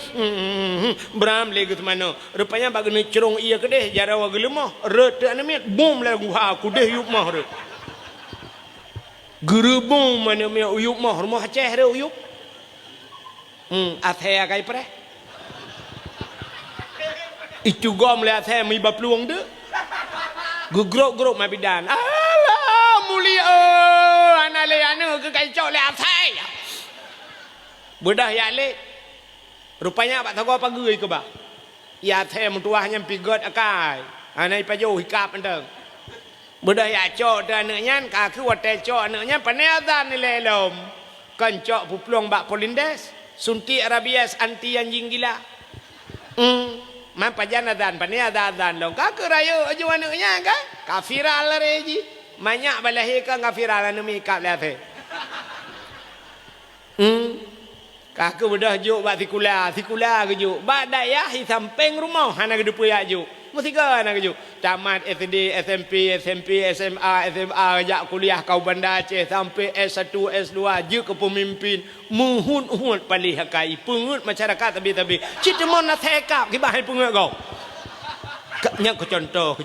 bram lagi tu mana rupanya bagi ni cerong ia kedeh jarawa gelemah rete anamiat boom lagu ha aku deh yuk mah re gerebong mana me uyuk mah rumah Aceh re uyuk athea kai pre itu gom le athea mi bapluang de gegrok mabidan alah mulia anale anu ke kaicok le athea bedah ya le rupanya pak tahu apa gue ke bah ya athea mentuahnya pigot akai anai pajo hikap enteng bedah ya cok dan nyan kaku wate cok nyan paneadan ni lelom kan cok pupluang bak polindes suntik rabies anti anjing gila Mampa janadan paneadan long kaku rayo ajuan nya kan kafiral reji banyak balahi kan kafiral anu mi kap late kaku bedah juk bak tikula ke juk bak daya hi samping rumah hana gedupu ya juk mesti kan hana juk tamat SD SMP SMA jak kuliah kau Bandar Aceh sampai S1 S2 je ke pemimpin muhun palih hakai pengut masyarakat tabi citemon na thekap ki bahai pengut kau nya ke contoh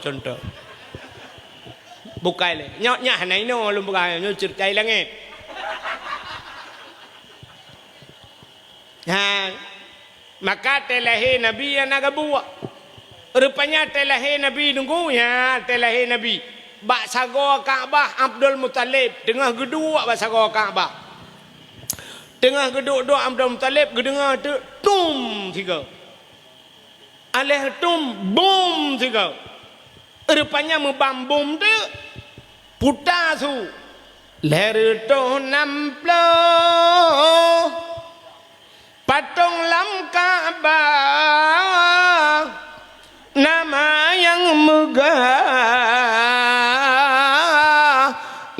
bukan le nyoknya hanai no lu bukan nyo cerita langit ha maka telahir nabi yang nak buat rupanya telahir nabi nunggu ya telahir nabi bak sago Kaabah Abdul Muttalib tengah geduk bak sago Kaabah tengah geduk doa Abdul Muttalib gedengar tu tum tiga aleh tum bom tiga rupanya membam bom tu putar tu leher tu namplo patung lam Kaabah nama yang megah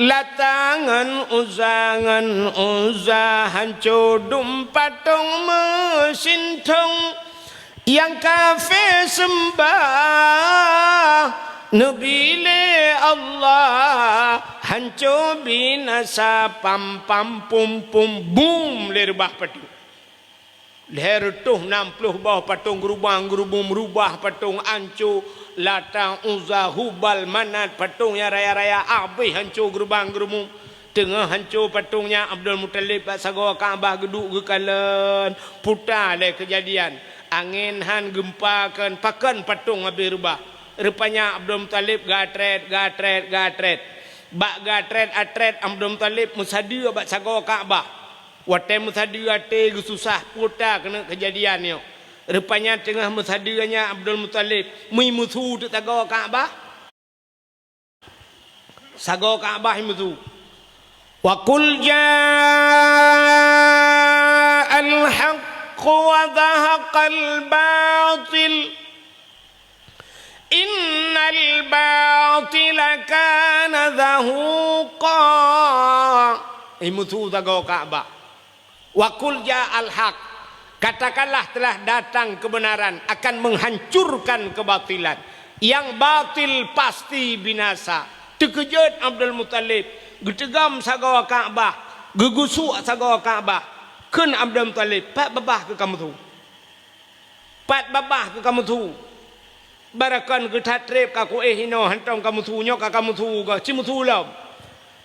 latangan uzah hancur patung mesin tong yang kafir sembah Nabi Allah hancur binasa pam pam pum pum boom lerbah patung leher tuh 60 bawah patung gerubang merubah patung hancur latang uzah hubal manat patungnya raya-raya habis hancur gerubang tengah hancur patungnya Abdul Muttalib sago Kaabah geduk gekalan putar le kejadian angin han gempakan pakan patung habis rubah rupanya Abdul Muttalib gatret bak gatret atret Abdul Muttalib musadia bak sago Kaabah watai musadia te susah putar kena kejadian ni rupanya tengah musadianya Abdul Muttalib musuh tu sago Kaabah musuh wa qul ja'al haqq wa dhahaqal batil innal batila kana zahuqa musuh sago Kaabah wa qul ja'al haqq katakanlah telah datang kebenaran akan menghancurkan kebatilan yang batil pasti binasa terkejut Abdul Muttalib getegam sago Kaabah gegusuk sago Kaabah kun Abdul Muttalib pat babah ke kamu tu barakan ke tatrep ka ko hino hantong kamu tu nyok ka kamu tu ga cimu tu lam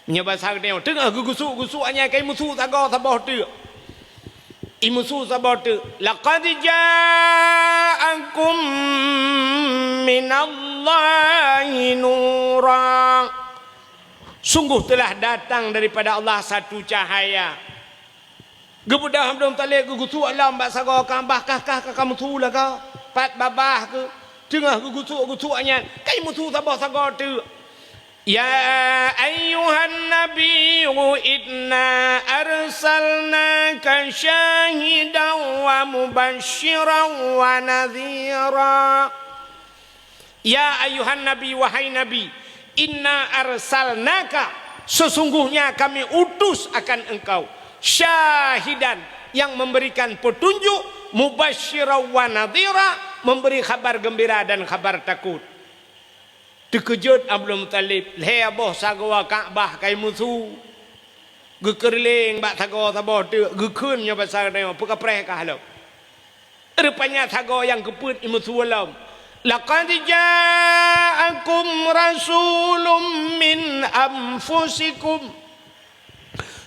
nya bahasa dia tengah gegusuk anya kai musuh sago sabah tu imusu sabot laqad ja'akum minallahi nura sungguh telah datang daripada Allah satu cahaya gebudah Abdul Muttalib gugusu alam bak sago Kaabah kah kamu tu lah kau pat babah ke tengah gugusu anya kai musuh sabah sago tu ya ayyuhan nabiyyu inna arsalnaka syahidan wa mubasysyiran wa nadhira ya ayyuhan nabi wahai nabi inna arsalnaka sesungguhnya kami utus akan engkau syahidan yang memberikan petunjuk mubasysyiran wa nadhira memberi kabar gembira dan kabar takut. Terkejut Abdul Muttalib le aboh sago Kaabah kai musuh gekerling bak sago sabah tu gekeun nya pasal dia pekapreh ka halau rupanya sago yang keput musuh alam laqad ja'akum rasulun min anfusikum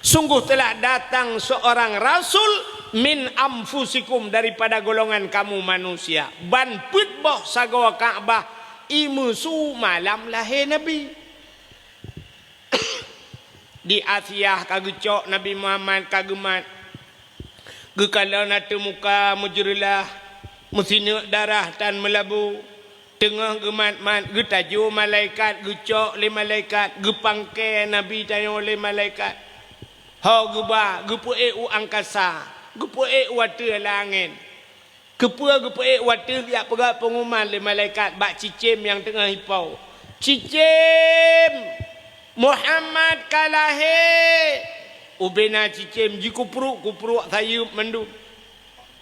sungguh telah datang seorang rasul min anfusikum daripada golongan kamu manusia ban put boh sago Kaabah imusu malam lahir Nabi di Asia kagecok Nabi Muhammad kagemat gekala nate muka mujrilah musina darah dan melabu tengah gemat-mat getaju malaikat gecok le malaikat gepangke Nabi tayo le malaikat ha geba gepuek u angkasa gepuek wate langit Gepua-gepua waktu dia pegang pengumuman le malaikat bak cicim yang tengah hipau. Cicim Muhammad kalahe. Ubena cicim jikupruk sayup mendung.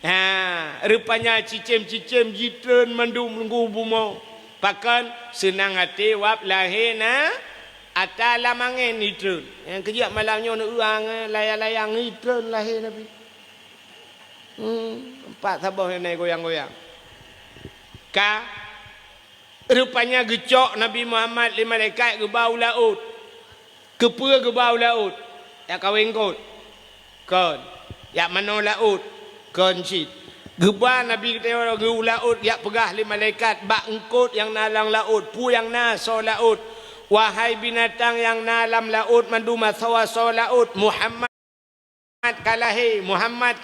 Ha, rupanya cicim jitren mendung nunggu bumau. Pakan senang hati wap lahir na atas lamangan nitren. Yang kejap malamnya nak urang layang-layang nitren lahir Nabi. Empat sabah yang naik goyang-goyang. Rupanya gecok Nabi Muhammad li malaikat ke bau laut. Kepua ke bau laut. Ya kawin kot. Kon. Ya mana laut. Kon cit. Geba Nabi kata ke laut. Ya pegah li malaikat. Bak engkot yang nalang laut. Pu yang naso laut. Wahai binatang yang nalam laut. Mandu masawaso laut. Muhammad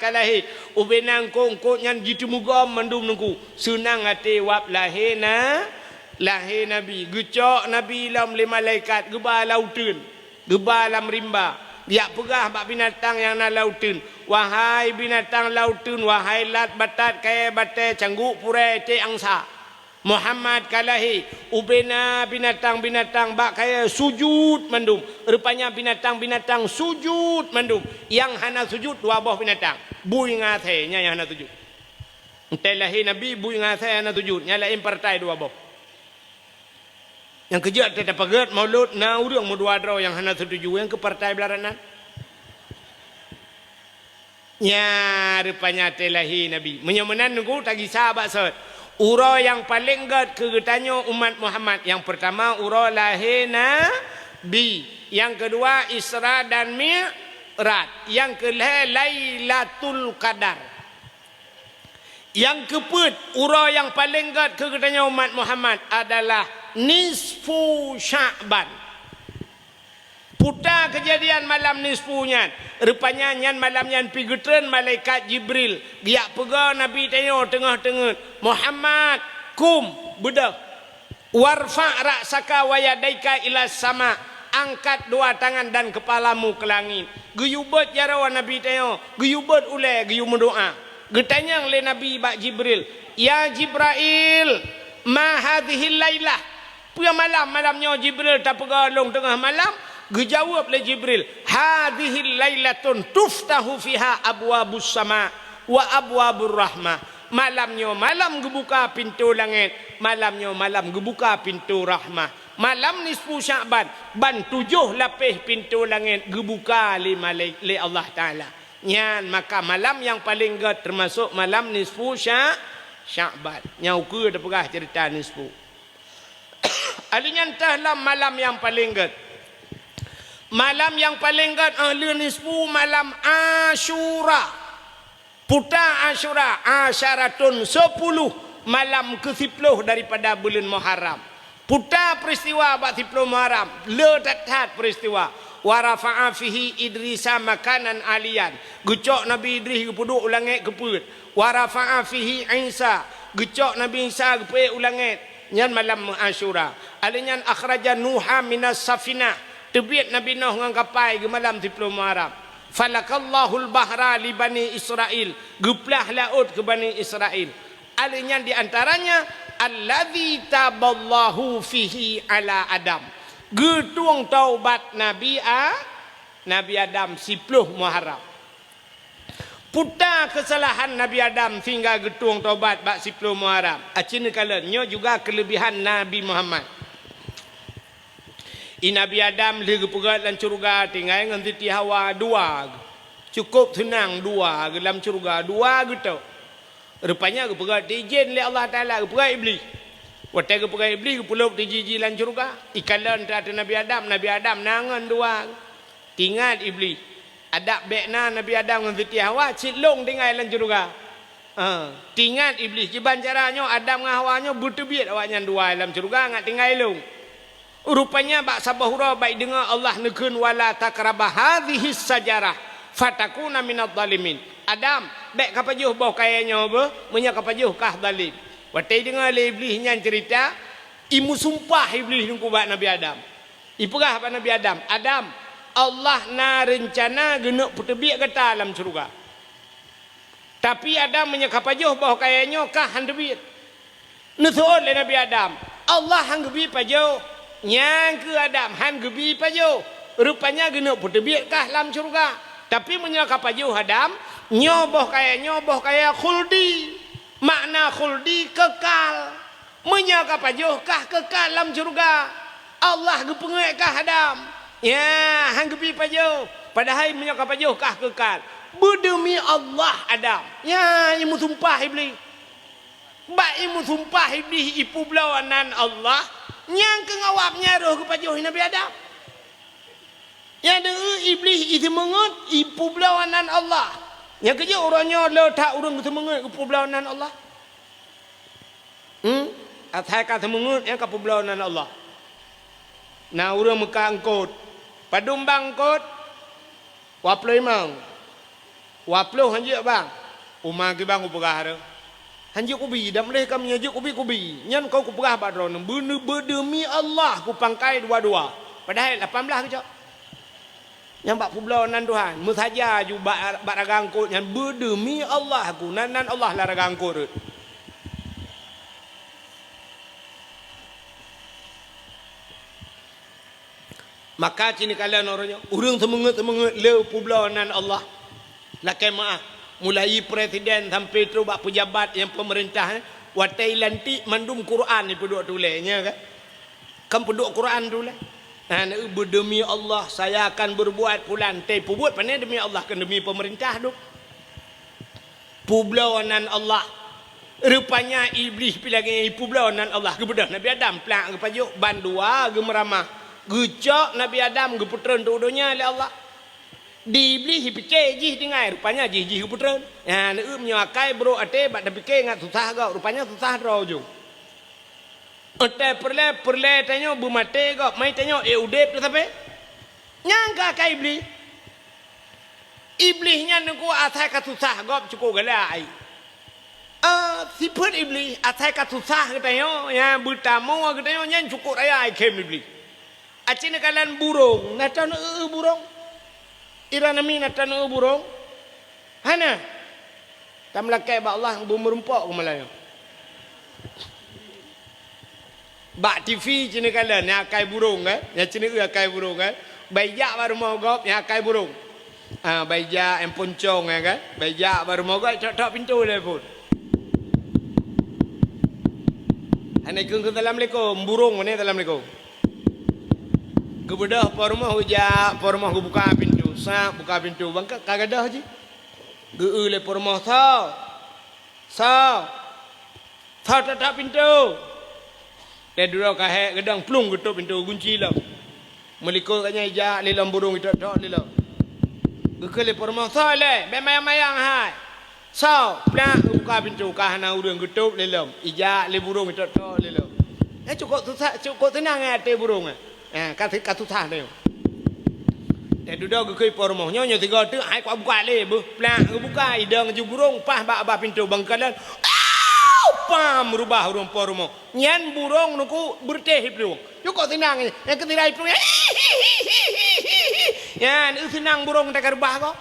kalahi ubenang kongkot yang jitu mugam mandum nungku senang hati wap lahir Nabi gecok Nabi lam le malaikat geba lautun geba lam rimba dia pegah bak binatang yang na lautun wahai binatang lautun wahai lat batat kaya batai cangguk purai te angsa Muhammad kalahi ubena binatang-binatang bak kaya sujud mandum rupanya binatang-binatang sujud mandum yang hana sujud dua buah binatang bui ngathe nya yang hana sujud entelahi Nabi bui ngathe hana sujud nya lain partai dua buah yang kerja tidak pagat maulud na urang mu dua draw yang hana sujud yang ke partai belaranan nya rupanya telahi Nabi menyemenan nunggu tagi sahabat sot ura yang paling gad kegetanya umat Muhammad. Yang pertama ura lahir Nabi. Yang kedua Isra dan Mi'raj. Yang kelima Lailatul Qadar. Yang keempat ura yang paling gad kegetanya umat Muhammad adalah nisfu Sya'ban. Putar kejadian malam nisfunya. Rupanya nyan malam nyan pigetren malaikat Jibril. Dia pega Nabi tanya tengah-tengah. Muhammad kum budak. Warfa' ra'saka wa yadaika ila sama. Angkat dua tangan dan kepalamu ke langit. Geyubat jarawa Nabi tanya. Geyubat ulai geyu mendoa. Getanya oleh Nabi bak Jibril. Ya Jibril, ma hadhil lailah. Puya malamnya Jibril tak pega long tengah malam. Gejawab oleh Jibril, hadhil lailatun tuftahu fiha abwabus sama wa abwabur rahmah. Malamnya malam gebuka pintu langit, malamnya malam gebuka pintu rahmah. Malam nisfu Sya'ban, ban 7 lapis pintu langit gebuka li Allah Taala. Nyan maka malam yang paling gad termasuk malam nisfu Sya'ban. Nyau ke ada pegah cerita nisfu. Alinya entahlah malam yang paling gad. Malam yang paling gad ahli nisfu malam Asyura. Puta Asyura asyaratun 10 malam ke-10 daripada bulan Muharram. Puta peristiwa bak 10 Muharram le tat peristiwa wa rafa'a fihi Idrisa makanan alian. Gecok Nabi Idris kepuduk ulangit keput. Wa rafa'a fihi Isa gecok Nabi Isa keput ulangit. Nyan malam Asyura. Alinyan akhraja Nuha minas safinah. Tebiat Nabi Nuh dengan kapal ke malam 10 Muharram. Falakallahul bahra li Bani Israel. Geplah laut ke Bani Israel. Alinya di antaranya alladzi taballahu fihi ala Adam. Getuang taubat Nabi Adam 10 Muharram. Putar kesalahan Nabi Adam sehingga getuang taubat bak 10 Muharram. Acina kalanya juga kelebihan Nabi Muhammad. Nabi Adam lagi pegat dalam syurga tinggal dengan Siti Hawa 2. Cukup senang 2 dalam syurga 2 gitu. Rupanya ke pegat izin oleh Allah Taala ke pegat iblis. Waktu ke pegat iblis ke pulau dijiji dalam syurga. Ikalan terhadap Nabi Adam nangan 2. Tinggal iblis. Ada bekna Nabi Adam dengan Siti Hawa cilong tinggal dalam syurga. Tinggal iblis. Jiban caranya Adam dengan Hawanya bertebiat awaknya 2 dalam syurga ngat tinggal long. Rupanya bak sabahura baik dengar Allah nekun wala takrabah hadhihi sajarah fatakuna minadh zalimin. Adam baik kapajuh bau kayanya apa munya kapajuh kah zalim. Watai dengar le iblis nyan cerita imu sumpah iblis nungku bak Nabi Adam. Ipegah bak Nabi Adam. Adam Allah na rencana genuk putebiak kata alam surga. Tapi Adam munya kapajuh bau kayanya kah handebit. Nusul le Nabi Adam. Allah hanggebi pajuh Nyang ke Adam han gebi pajo rupanya genuk putebiak kah dalam syurga tapi menyaka pajo Adam nyoboh kaya khuldi makna khuldi kekal menyaka pajo kah kekal dalam syurga Allah gepengek kah Adam ya han gebi pajo padahal menyaka pajo kah kekal berdemi Allah Adam ya imu sumpah iblis Baik mu sumpah iblis ipu belawanan Allah. Yang kengawaknya roh kepada Nabi Adam. Yang dengar iblis itu mengut ipu belawanan Allah. Yang kerja orangnya letak orang itu mengut ipu belawanan Allah. Atai kata mengut yang ipu belawanan Allah. Nah orang Mekah angkut. Padum bangkut. Waplo imang. Waplo hanjik bang. Umar ke bang upagah. Hanjik kubi. Dan mereka menyajuk kubi. Nyan kau kupagah badron. Berdemi Allah kupangkai dua-dua. Padahal 18 kecok. Yang bak publawanan Tuhan. Musaja juga bak ragangkut. Yang berdemi Allah aku. Nan Allah lah ragangkut. Maka cini kalian orangnya. Urang semangat leu publawanan Allah. Lakai maaf. Mulai presiden sampai tu bak pejabat yang pemerintah. Watai lantik mandum Quran ni peduk tulisnya kan. Kan peduk Quran tulis. Berdemi Allah saya akan berbuat pulan. Tapi buat pandai demi Allah kan demi pemerintah tu. Publawanan Allah. Rupanya iblis pilih publawanan Allah kepada Nabi Adam pelak kepada bandua gemeramah. Gecok Nabi Adam keputran tu dunia oleh Allah. Di iblis fikir jih dengar rupanya jih keputran. Ya nak menyakai bro ate bak dah fikir ngat susah kau rupanya susah draw jung. Otak perle tanya bumate kau mai tanya udep tu sampai nyangka kai iblis iblisnya nunggu atai kat susah kau cukup galai sifat iblis atai kat susah katanya yang bertamu katanya yang cukup raya kem iblis acina kalian burung natan burung ira nami natan burung hana tamlakai ba Allah bumurempok ke Melayu Bak TV cina kala ni akai burung kan. Yang cina akai burung kan. Baijak baru mau gop yang akai burung. Baijak yang poncong kan. Baijak baru mau gop tok pintu dia pun. Assalamualaikum Assalamualaikum. Burung mana Assalamualaikum. Kebedah pak rumah hujak, pak rumah buka pintu. Sak buka pintu. Bangka kagadah je. Ge le pak rumah tau. Tak pintu. Dia dulu kahek gedang plung ketuk pintu kunci lah. Melikul katanya ijak lelam burung itu tok lelam. Gekele pormah sale, mayang-mayang hai. Sau, plak buka pintu kahana urang ketuk lelam. Ijak le burung itu tok lelam. Cukup tenang hati burung kat susah dia. Dia duduk gekele pormah nyonya tiga tu ai kuat buka le, plak buka idang ju burung pas bak pintu bangkalan. Pam merubah rumah nyan burung nuku berteh pelung cukup tenang yang ketirai pelung yan senang burung tak rubah kok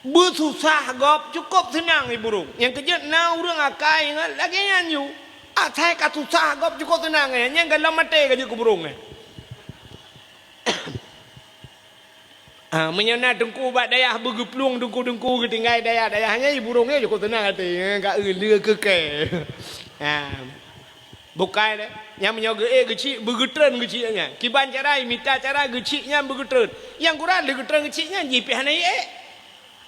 bersusah gop cukup senang burung yang kejut na urang akai lagi nyanyu atai kat susah gop cukup tenang yang kalau mati ke burung menyana dengku bat dayah bergeplung dengku ketinggai dayahnya burungnya cukup tenang hati enggak dia keke bukan deh yang menyoga kecil bergetran kecilnya kiban cara minta cara kecilnya bergetran yang kurang bergetran kecilnya jipihan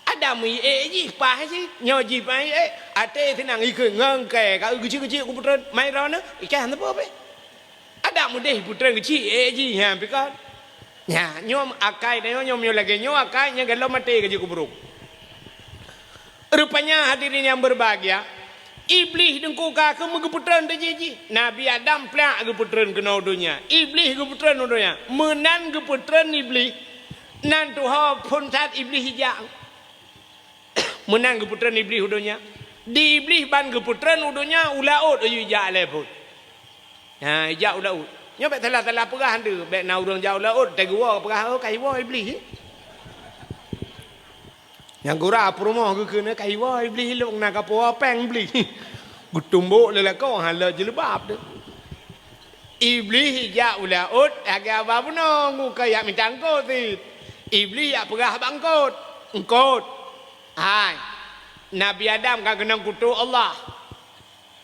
ada mu ji pah sih nyo jipan ate tenang ikut ngangkai kalau kecil putran main rana ikan apa ada mu deh putran kecil ji yang pikir ya, nyom akai dan nyom lagi nyom akai nya galau mati ke burung. Rupanya hadirin yang berbahagia, iblis dengku ka ke megeputran deji. Nabi Adam plak geputran ke dunia. Iblis geputran dunia. Menan geputran iblis. Nan Tuhan pun saat iblis hijau. Menan geputran iblis dunia. Di iblis ban geputran dunia ulaut hijau lepun. Ha, hijau ulaut. Nya bet telah perah anda bet na urang jauh laut teh gua perah kai wa iblis yang gura rumah ke kena kai wa iblis long na kapo peng iblis gutumbuk le kau hala jelebab de iblis ja ulaut aga babuno ngu kayak mitangko ti iblis ya perah bangkot engkot hai Nabi Adam ka kena kutu Allah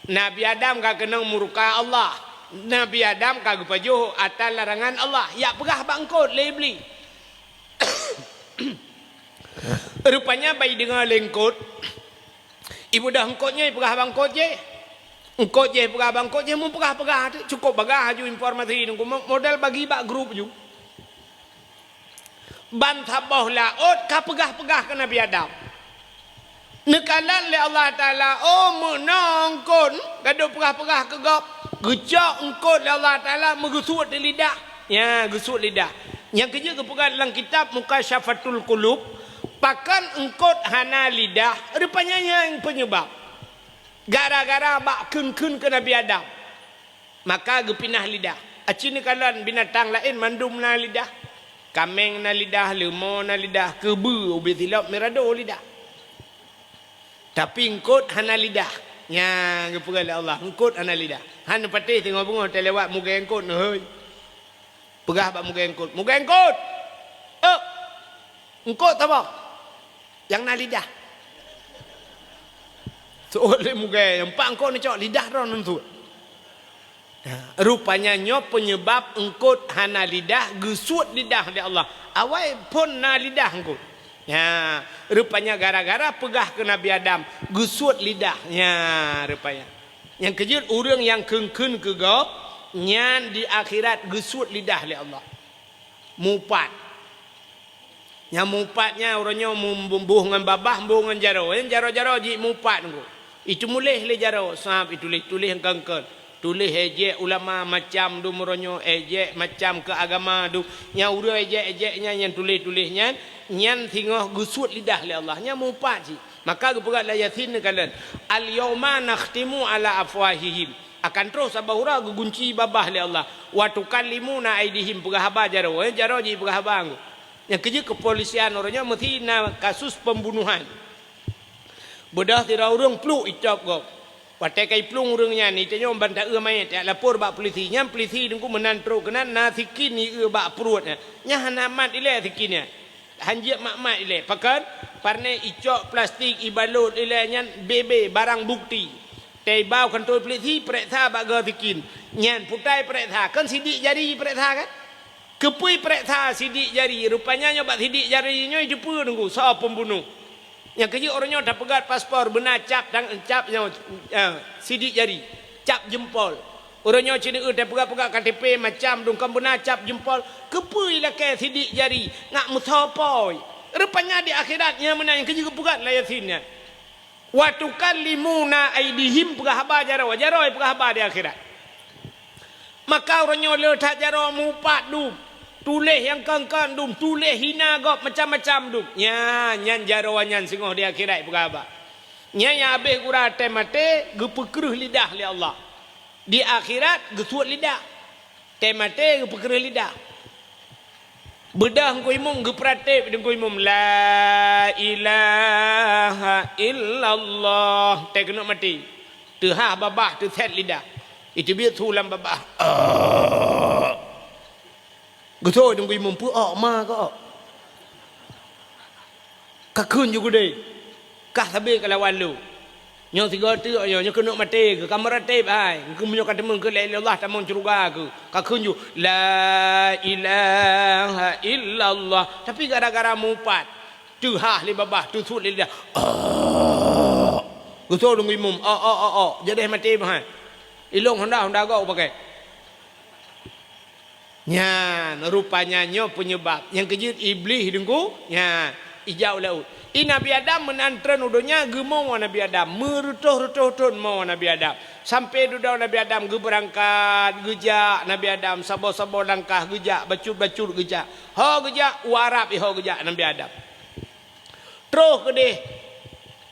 Nabi Adam ka kena murka Allah Nabi Adam kagak pajuh atas larangan Allah. Ya perah bangkot le iblis. Rupanya bayi dengar lengkot. Ibu dah engkotnya perah bangkot je. Engkot je perah bangkot je mu perah tu cukup bagah ju informasi ni modal bagi bak grup ju. Ban tabah laut ka pegah-pegah ke Nabi Adam. Nekalan le Allah Taala oh menongkon gaduh perah-perah ke gap. Gejak engkot le Allah Taala megesut di lidah. Ya, gesut lidah. Yang kerja kepegang dalam kitab Mukasyafatul Qulub, pakan engkot hana lidah, rupanya yang penyebab. Gara-gara bak kun ke Nabi Adam. Maka gepinah lidah. Aci ni kalan binatang lain mandum na lidah. Kameng na lidah, lemau na lidah, kebu ubi tilap merado lidah. Tapi engkot hana lidah. Ya, kepegang Allah, engkot hana lidah. Han patih tengok bunga terlewat muka engkot noh. Pegah bak muka engkot. Muka engkot. Oh. Engkot apa? Yang nak lidah. Soalnya muka empat engkot ni cak lidah dah nentu. Rupanya nyo penyebab engkot hana lidah, gesut lidah di Allah. Awai pun na lidah engkot. Ya, rupanya gara-gara pegah ke Nabi Adam, gesut lidah. Ya, rupanya. Yang kejut orang yang kengkun ke gap, nyan di akhirat gesut lidah oleh Allah. Mupat. Yang mupatnya orangnya membuh dengan babah, membuh dengan jaro. Yang jaro-jaro ji mupat tu. Itu mulih le jaro. Sahab itu tulis yang kengkun. Tulis ejek ulama macam du moronyo, ejek macam ke agama du. Yang urang ejek-ejeknya yang tulis-tulisnya nyan tengok gesut lidah oleh Allah. Yang mupat ji. Maka kepegat la yasin kalian. Al yauma nakhtimu ala afwahihim. Akan terus sabahura gunci babah le Allah. Wa tukallimuna aidihim pegahaba jaro. Jaro ji pegahaba anggo. Yang kerja kepolisian orangnya mesti na kasus pembunuhan. Bedah tidak orang peluk icap kau. Watai kai pelung orangnya ni tanya bantah mayat tak lapor bak polisi. Nya polisi dengku menantro kena nasikin ni bak perutnya. Nya hanamat ile sikinnya. Hanjia makmat ile. Pakan parne icap plastik ibalut ile nya bebe barang bukti. Tei bau kantor polisi periksa bak gatikin. Nyan putai periksa kan sidik jari periksa kan? Kepui periksa sidik jari. Rupanya nyobat sidik jarinya itu pun nunggu soal pembunuh. Yang kerja orangnya dah pegat paspor benar cap sidik jari, cap jempol. Orangnya cina dah pegat-pegat KTP macam dongkam benar cap jempol. Kepui lah ke sidik jari ngak mutapoi. Rupanya di akhiratnya mana yang kerja pegat lah yasinnya. Wa tukallimuna aidihim pegahaba jaro pegahaba di akhirat. Maka orangnya letak jaro mupat dum. Tulis yang kangkan dum, tulis hina gop macam-macam dum. Nya nyan jarawanyan singoh di akhirat pegahaba. Nya yang habis gura temate gepekruh lidah li Allah. Di akhirat gesut lidah. Temate gepekruh lidah. Bedah ko imum gepratip dengko imum la ilaha illallah. Te kena mati. Tehah babah tu set lidah. Itu biar sulam babah. Geso dengku imam pu ma ko. Kakun juga deh. Kah sabe kalawan lu. Nyo tiga tu nyo kena mati ke kamera tape ai. Ku menyo kata mung ke la Allah tamon curuga ke. Kakun ju la ilaha illallah. Tapi gara-gara mupat. Tu hah li babah tu sut lidah. Geso dengku imam jadi mati bah. Ilong Honda kau pakai. Nya rupanya nyo penyebab yang kejut iblis dengku nya ijau laut. I Nabi Adam menantren udonya gemau Nabi Adam merutuh-rutuh mau Nabi Adam sampai dudau Nabi Adam ge berangkat gejak Nabi Adam sabo-sabo langkah gejak bacut-bacut gejak ho gejak warap ho gejak Nabi Adam terus ke deh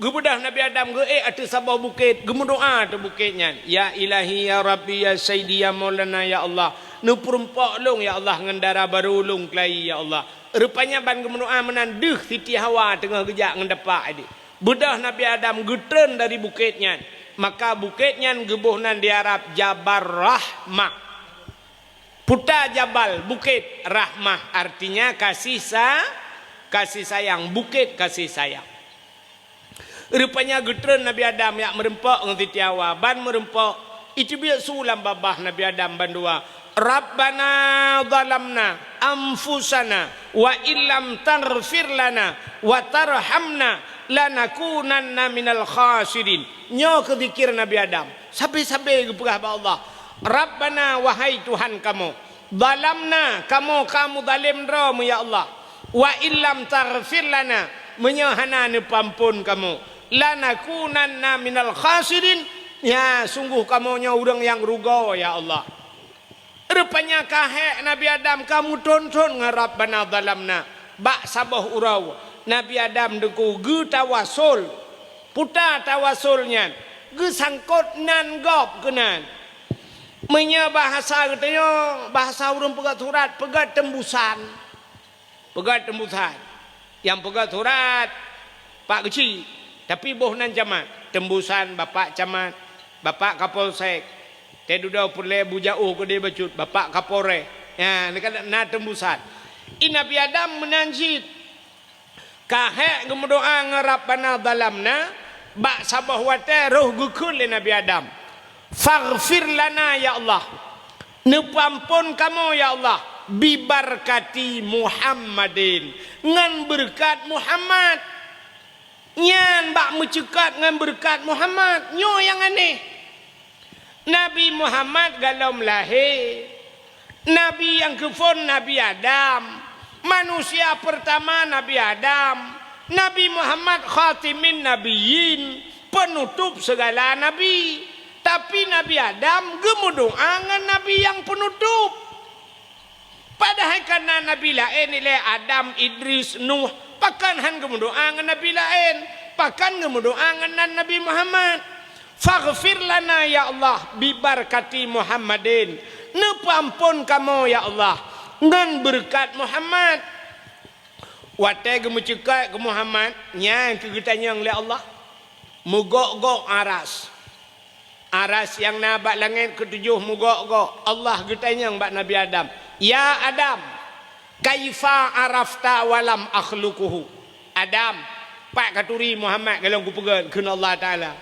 gebudah Nabi Adam ge atu sabah bukit gemudoa tu bukitnya ya ilahi ya rabbi ya sayyidi ya maulana ya Allah nu perempak long ya Allah ngendara baru long kelai ya Allah. Rupanya ban gemenua menandeh Siti Hawa tengah gejak ngendepak ini. Bedah Nabi Adam getren dari bukitnya. Maka bukitnya gebuhnan diharap Jabal Rahmah. Puta Jabal bukit Rahmah artinya kasih sayang, bukit kasih sayang. Rupanya getren Nabi Adam yang merempak dengan Siti Hawa ban merempak itu biar sulam babah Nabi Adam bandua. Rabbana zalamna anfusana wa illam taghfir lana wa tarhamna lanakunanna minal khasirin. Nyo ke zikir Nabi Adam. Sampai-sampai ke perah Allah. Rabbana wahai Tuhan kamu. Zalamna kamu zalim ramu ya Allah. Wa illam taghfir lana menyahana ni pampun kamu. Lanakunanna minal khasirin. Ya sungguh kamu nya orang yang rugo ya Allah. Rupanya kahek Nabi Adam kamu tonton ngarap bana dalamna. Bak sabah urau. Nabi Adam deku ge tawasul. Puta tawasulnya. Ge sangkot nan gop kenan. Menya bahasa katanya bahasa urang pegat surat, pegat tembusan. Pegat tembusan. Yang pegat surat Pak Kecil. Tapi boh nan camat. Tembusan Bapak Camat, Bapak Kapolsek. Tedudah pulai bujau ke dia bacut Bapak Kapolre. Ya, dekat na tembusan. Nabi Adam menanjid. Kahek gemudoa ngarap bana dalamna bak sabah wate roh gukul Nabi Adam. Faghfir lana ya Allah. Nepampun kamu ya Allah. Bibarkati Muhammadin. Ngan berkat Muhammad. Nyan bak mencekat ngan berkat Muhammad. Nyo yang aneh. Nabi Muhammad galom lahir. Nabi yang kefon Nabi Adam. Manusia pertama Nabi Adam. Nabi Muhammad khatimin nabiyyin, penutup segala nabi. Tapi Nabi Adam gemudoangan nabi yang penutup. Padahal karena nabi lain nilai Adam, Idris, Nuh, pakan han gemudoangan nabi lain, pakan gemudoangan Nabi Muhammad. Faghfir lana ya Allah bibarkati Muhammadin. Nepampun kamu ya Allah ngan berkat Muhammad. Watai gemucekat ke Muhammad nya kegetanya oleh Allah. Mugok-gok aras. Aras yang nabak langit ketujuh mugok-gok. Allah getanya bak Nabi Adam. Ya Adam, kaifa arafta walam akhluquhu. Adam, pak katuri Muhammad kalau ku pegang kena Allah Taala.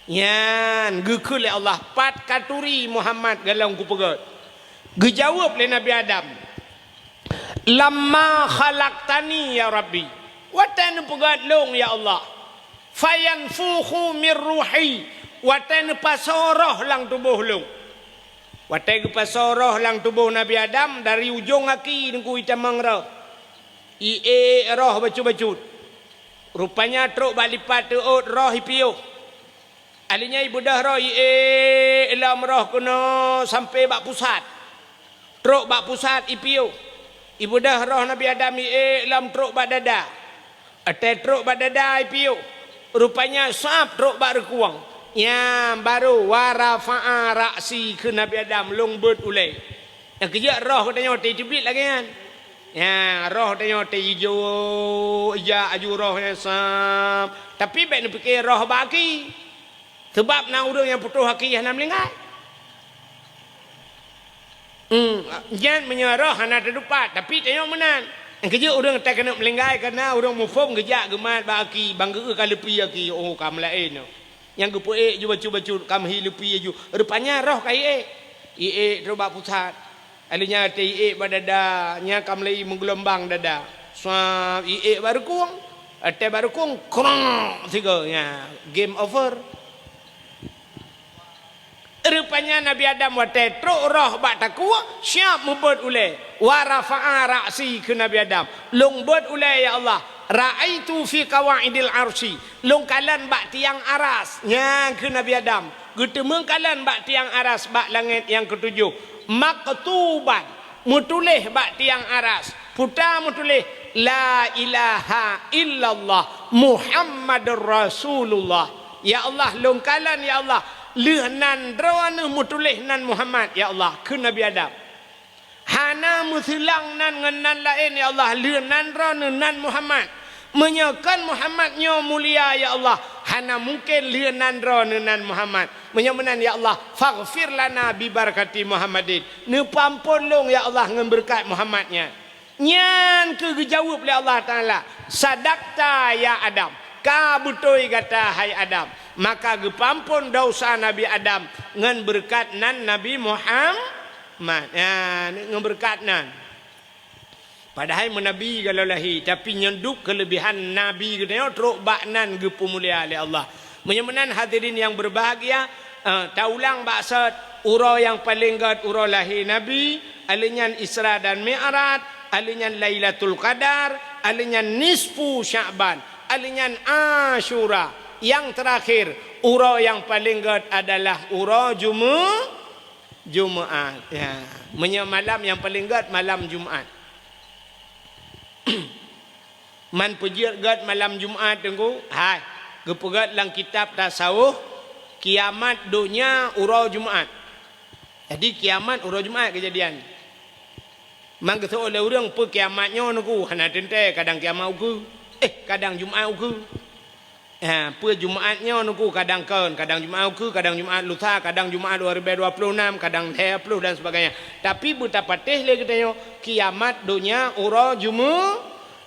Yan gekul Allah pat katuri Muhammad galau ku pegat. Gejawab le Nabi Adam. Lamma khalaqtani ya Rabbi. Watan pegat long ya Allah. Fayanfukhu mir ruhi. Watan pasoroh lang tubuh long. Watan pasoroh lang tubuh Nabi Adam dari ujung kaki nunggu itamang roh. Roh bacut-bacut. Rupanya truk balipat teut roh ipiuh. Alinya ibu dah roh ilam roh kena sampai bak pusat. Truk bak pusat ipiu. Ibu dah roh Nabi Adam ilam truk bak dada. Ate truk bak dada ipiu. Rupanya sap truk bak rekuang. Ya baru warafa'a raksi ke Nabi Adam longbet ulai. Yang kejap roh katanya te cubit lagi kan. Ya roh katanya te hijau ija aju rohnya sam. Tapi baik nak fikir roh baki. Sebab nak urang yang putus haki yang nak melingkai. Jangan menyerah anak terdupat. Tapi tengok menan. Yang kerja orang tak kena melingkai kerana orang mufum kejak gemat baki. Bangga ke lepi haki. Oh kamu lain. Yang kepuik juga baca-baca kamu lepi ju. Rupanya roh kai terubah pusat. Alinya te badada. Nya kamu lagi menggelombang dada. Swab baru kuang. Ate baru kuang. Krong. Tiga. Game over. Rupanya Nabi Adam wate truk roh bak takwa siap membuat ulai warafa'a ra'si ke Nabi Adam long buat ulai ya Allah ra'aitu fi qawaidil arsy long kalan bak tiang aras nya ke Nabi Adam getemeng kalan bak tiang aras bak langit yang ketujuh maktuban mutulih bak tiang aras puta mutulih la ilaha illallah Muhammadur Rasulullah ya Allah long kalan ya Allah lehnan drawana mutulih nan Muhammad ya Allah ke Nabi Adam. Hana musilang nan ngenan lain ya Allah lehnan drawana nan Muhammad. Menyakan Muhammad nyo mulia ya Allah. Hana mungkin lehnan drawana nan Muhammad. Menyamanan ya Allah faghfir lana bi barakati Muhammadin. Ne pampun long ya Allah ngan berkat Muhammadnya. Nyan ke jawab oleh Allah Taala. Sadaqta ya Adam. Ka butoi kata hai Adam. Maka gepampun dosa Nabi Adam ngan berkat nan Nabi Muhammad. Ya, ngan berkat nan. Padahal menabi kalau lahi tapi nyenduk kelebihan nabi kita teruk baknan ge pemulia oleh Allah. Menyemenan hadirin yang berbahagia, taulang maksud ura yang paling gad ura lahir nabi, alinyan Isra dan Mi'raj, alinyan Lailatul Qadar, alinyan nisfu Sya'ban, alinyan Asyura. Yang terakhir, ura yang paling gad adalah ura Jumaat. Ya, malam yang paling gad malam Jumaat. Man pejir gad malam Jumaat tengku hai gepegat lang kitab tasawuf kiamat dunia urau Jumaat. Jadi kiamat urau Jumaat kejadian. Man kata oleh orang pe kiamatnya nunggu hana tente kadang kiamat uku kadang Jumaat uku. Pe Jumaatnya nunggu kadang kadang Jumaat uku, kadang Jumaat lusa, kadang Jumaat 2026, kadang 30 dan sebagainya. Tapi betapa teh le katanya kiamat dunia urau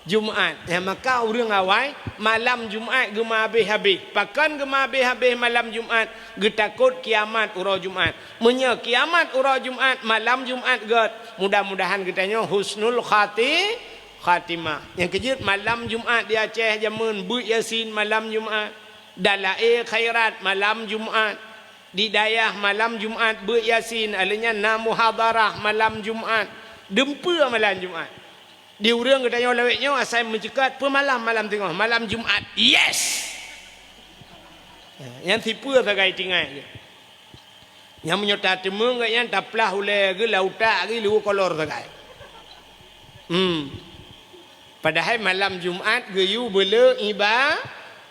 Jumaat. Maka orang awai malam Jumaat gema habis-habis. Pakan gema habis-habis malam Jumaat, ge takut kiamat urau Jumaat. Munya kiamat urau Jumaat, malam Jumaat gad. Mudah-mudahan katanya husnul khatimah. Yang kejut malam Jumaat di Aceh jamun Bu Yasin malam Jumaat. Dalail khairat malam Jumaat. Di Dayah malam Jumaat Bu Yasin alanya na muhadarah malam Jumaat. Dempa malam Jumaat. Di urang katanya leweknya asal mencekat malam tengah malam Jumaat. Yes. Yang tipu sagai tinggal. Yang menyota temung yang taplah oleh ke lauta ke lu kolor sagai. Padahal malam Jumaat geyu bela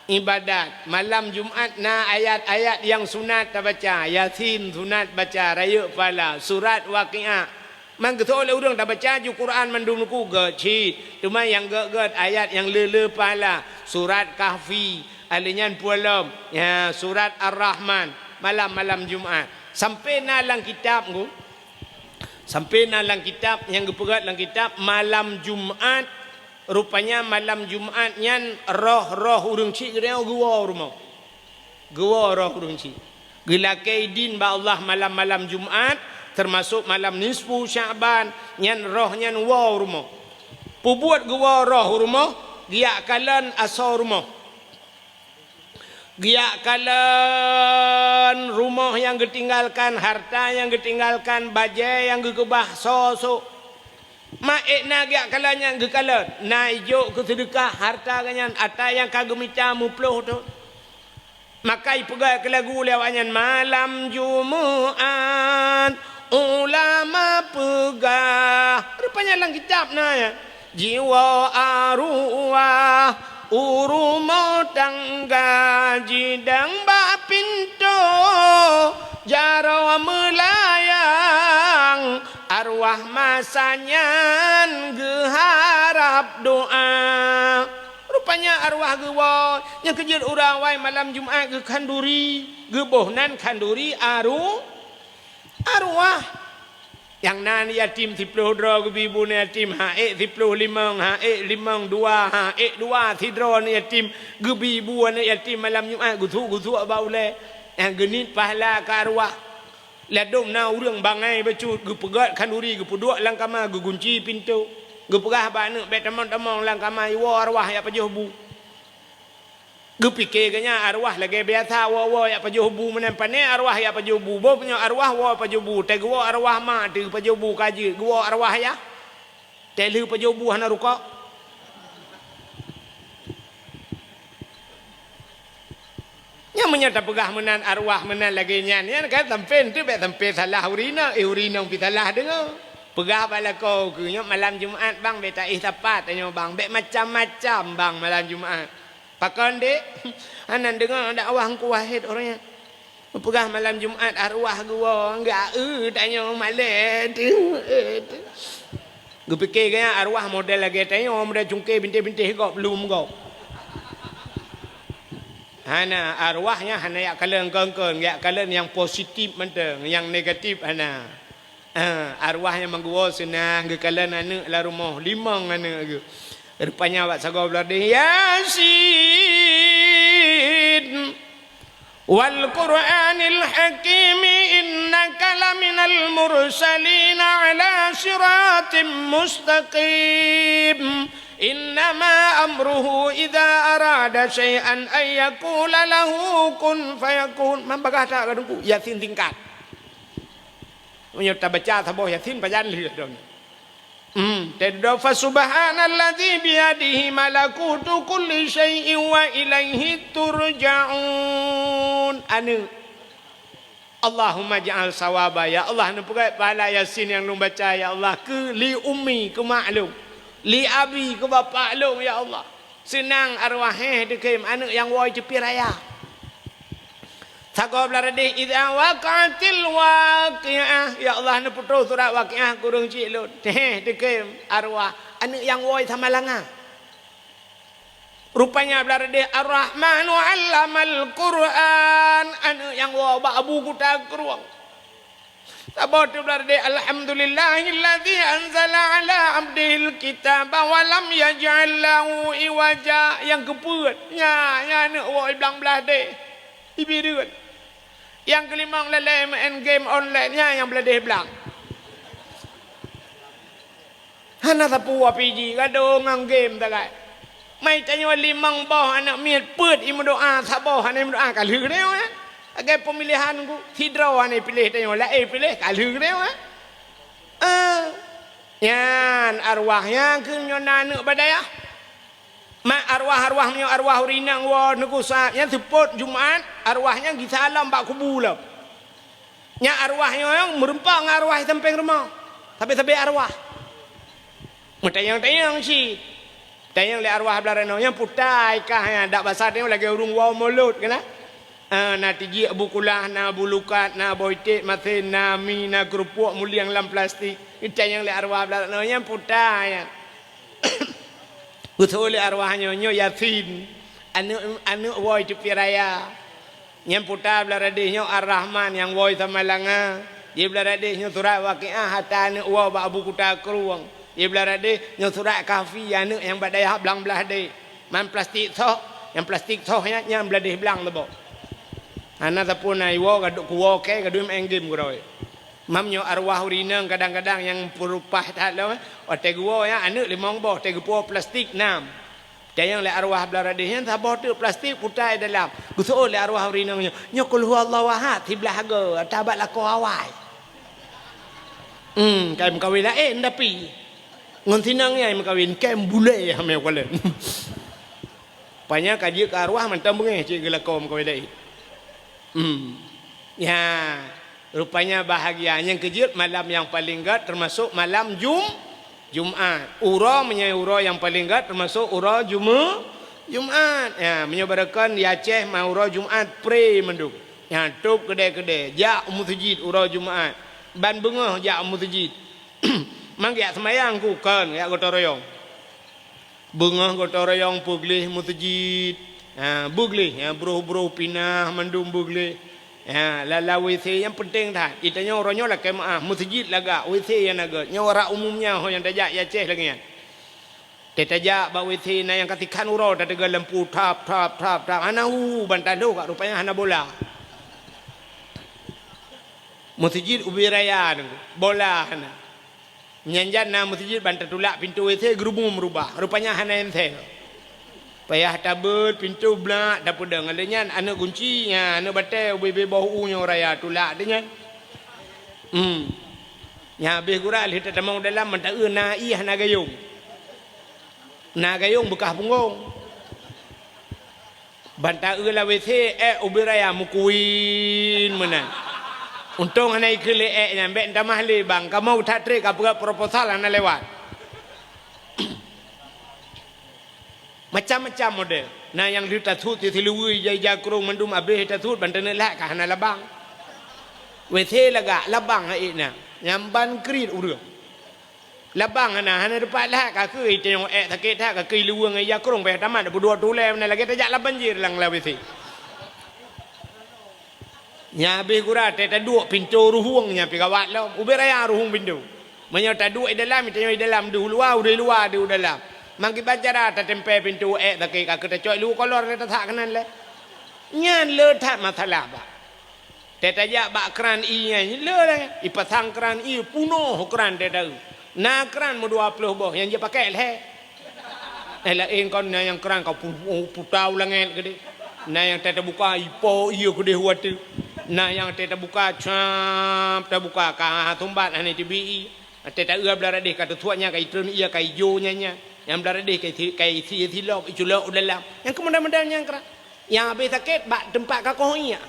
ibadat. Malam Jumaat na ayat-ayat yang sunat baca, Yasin sunat baca, raya pala, surat Waqiah. Man kata oleh orang dah baca ju Quran mandunuku geci. Cuma yang ged ayat yang lele pala, surat Kahfi, alinyan pualam, ya surat Ar-Rahman, malam Jumaat. Sampai nalang kitab ku. Sampai nalang kitab yang gepegat lang kitab malam Jumaat. Rupanya malam Jumaat nyan roh urang cik gede gua rumah. Gua roh urang cik. Gelakai din ba Allah malam Jumaat termasuk malam nisfu Sya'ban nyan roh nyan wa rumah. Pubuat gua roh rumah dia kalan asar rumah. Dia kalan rumah yang ditinggalkan, harta yang ditinggalkan, bajai yang gekebah sosok. Maekna gak kalanya gekalan na ijo ke sedekah harta kanyan ata yang kagemita muploh tu makai pegai ke lagu lewanyan malam Jumaat ulama pegah rupanya lang kitab na ya jiwa arwah urumo tangga jidang ba pintu jarawa melayang arwah masanya geharap doa. Rupanya arwah gewa yang kejut orang wai malam Jumaat ge kanduri, gebohnan kanduri arwah. Yang nan yatim 10 dro ge bibu ne yatim hae 15 hae 2 hae 2 tidro ne yatim ge bibu ne yatim malam Jumaat gutu baule. Yang genit pahala ke arwah. Ladom na urang bangai bacut ge pegat kanduri ge puduk lang kamar ge gunci pintu ge perah bana bet tamang-tamang lang kamar wa arwah ya pajuh bu ge pikir ganya arwah lagi biasa wa ya pajuh bu menan pane arwah ya pajuh bu bo punya arwah wa pajuh bu te ge wa arwah ma te pajuh bu kaji ge wa arwah ya te lu pajuh bu hana ruka yang menyata pegah menan arwah menan lagi nyan ya kan tempen tu bet tempe salah urina pitalah dengar pegah bala kau ke malam Jumaat bang beta tepat tanya bang bet macam-macam bang malam Jumaat pakan dek anan dengar ada awah ku wahid orangnya pegah malam Jumaat arwah gua enggak tanya malam tu gue fikir kaya arwah model lagi tanya model cungkir bintik-bintik kau belum kau hana arwahnya hana ya kalian kengkeng ya kalian yang positif menteng yang negatif hana arwahnya mangguo senang ke kalian anak la rumah limang anak ke rupanya awak sago belade Yasin wal Qur'anil Hakim innaka laminal mursalin ala sirat mustaqim. Innama amruhu idza arada syai'an ay yaqula lahu kun fayakun. Mambagah tak kadungku Yasin tingkat. Menyata baca saboh Yasin pajan lihat dong. Tadda fa subhanallazi biyadihi malakutu kulli syai'in wa ilaihi turja'un. Anu Allahumma ja'al sawaba ya Allah nu pegai pahala Yasin yang lu baca ya Allah ke li ummi ke maklum, li abi ke bapa lu ya Allah. Senang arwah dekem anu yang woi cepi raya. Sagob larade idza waqatil waqiah ya Allah nu putu surat waqiah kurung cik lu. Dekem arwah anu yang woi samalanga. Rupanya larade Ar-Rahmanu 'allamal Qur'an anu yang woi abu kuta keruang. Sabot larade alhamdulillahilladzi anzala 'ala 'abdihil kitaba wa lam yaj'al lahu iwaja yang kepeut nya anu woi belang belah de. Ibirut. Yang kelima lelai main game online nya yang beladeh belang. Hana sapu PG gadong ngang game tagai. Mai tanya limang boh anak miet peut imu doa saboh ane doa kalhu deu eh. Agai pemilihan ku hidro ane pilih tanya la pilih kalhu deu eh. Yan arwahnya ke nyona anu badaya. Ma arwah-arwah nyo arwah urinang wa nuku sa yang sepot Jumat arwahnya gi salam bak kubu lah. Nya arwahnya yang merempang arwah tempeng rumah. Tapi arwah. Tayang si. Tayang le arwah belarano yang putai kah ya dak basar dia lagi urung wa mulut kana. Na tiji bukulah na bulukat na boitik matin na mi na kerupuk muliang lam plastik. Tayang le arwah belarano yang putai ya. Betul arwahnya nyo Yasin anu woi cepi raya yang putar beladehnya Ar-Rahman yang woi samalanga dia beladehnya surat waqiah hatta anu wa abu kuta keruang dia beladehnya surat kahfi anu yang badaya belang belah de man plastik soh yang plastik sohnya yang beladeh belang lebo ana tapun ai wo gaduk wo ke gadum enggim groi mamnyo arwah urinang kadang-kadang yang perupah tak lo ote gua ya anu limong boh te gupo plastik nam tayang le arwah beladehnya saboh tu plastik putai dalam guso le arwah urinang nyo kul huwallahu ahad tiblah ga tabat la ko awai kai mkawin la ndapi ngon tinang ai mkawin kai bule ya me kwalen panya kaji ke arwah mantam bengeh cik gelako mkawin dai ya rupanya bahagia yang kejut malam yang paling gat termasuk malam Jumat. Ura menyai ura yang paling gat termasuk ura Jumat. Ya, menyebarakan di Aceh mau ura Jumat pre menduk. Ya, tup kedai-kedai. Jak mutjid ura Jumat. Ban bengah jak mutjid. Mang ya semayang ku kan ya gotong royong. Bengah gotong royong puglih mutjid. Ha, buglih ya bro-bro pinah mendum buglih. Ya, lala WC yang penting dah. Itanya orangnya lah kemaah masjid laga WC yang naga. Nya orang umumnya ho yang tajak ya Aceh lagi kan. Tajak ba WC na yang katikan uro dah tegal lampu tap. Ana bantan tu kat rupanya hana bola. Masjid Ubi Raya tu bola hana. Menyanjan na masjid bantan tulak pintu WC gerubung merubah. Rupanya hana ente. Payah tabut pintu blak dapur deng alenya anak kuncinya anak batai bebe bau nya raya tulak dia nya habis gural hita tamang dalam menta na ih na gayung bekas punggung banta la WC ubi raya mukuin menan untung hanai kele nya mbek tamah le bang kamu tak trek apa proposal ana lewat macam-macam model. Nah yang di tatut di tilui jaya kurung mendum abih tatut banten lah kah na labang. WC laga labang ai na. Nyamban krit urang. Labang na hana depat lah kah ke tengok sakit tak kah ke luang jaya kurung pe tamat berdua tule na lagi tajak la banjir lang la WC. Nya abih gura te taduk pintu ruhungnya pi kawat lo. Ubi raya ruhung pintu. Menyo taduk dalam tengok dalam du luar du dalam. Mangki bacara ta tempe pintu tak ka kita coy lu kolor ta tak kanan le nyan le tak masalah ba te ta ja ba kran i nya le le ipasang kran i puno kran te dah Na keran mu 20 boh yang dia pakai leh. Lah kau na yang keran kau putau langit gede. Na yang tata buka ipo iyo gede huatu. Na yang tata buka cap tata buka ka tumbat ane tibi. Tata ua belara deh kata tuanya kai tren iya kai jo nya. Yang belara deh kai si lok iculok udalam. Yang kemudian yang keran. Yang habis sakit bak tempat kakoh iya.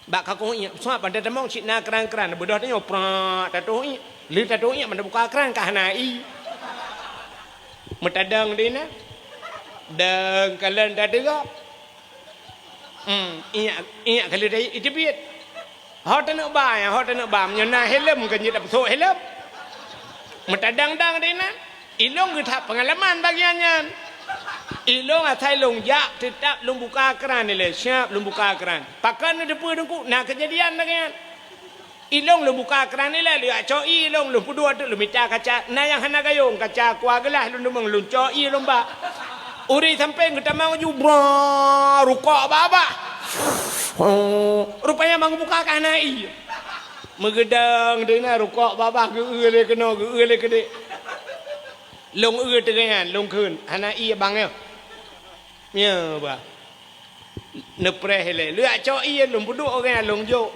Bak kakoh iya. Soal pada temong cik na keran-keran bedah tanya prak tatoh iya. Li tatoh iya mana buka keran kah nai. Metadang dia na. Dan kalian dah dengar. Iya kalau dia itu biar. Hot nak bayar, hot nak bayar. Menyana helm kan jadi betul helm. Metadang-dang dia na. Ilong kita pengalaman bagiannya. Ilong atai long jak tetap long buka keran ni le. Siap long buka keran. Pakan ada depan dengku. Nah kejadian lagi kan. Ilong long buka keran ni le. Lihat coi ilong long pudua tu long minta kaca. Nah yang hana gayung kaca kuah gelah long demang long coi long ba. Uri sampai kita mau jubra rukuk baba. Rupanya mang buka kanai. Megedang dia rukuk baba ge le kena ge le kede. Long tengah long kun hana iya bang ya ba nepre hele lu cho iya long budu orang long jo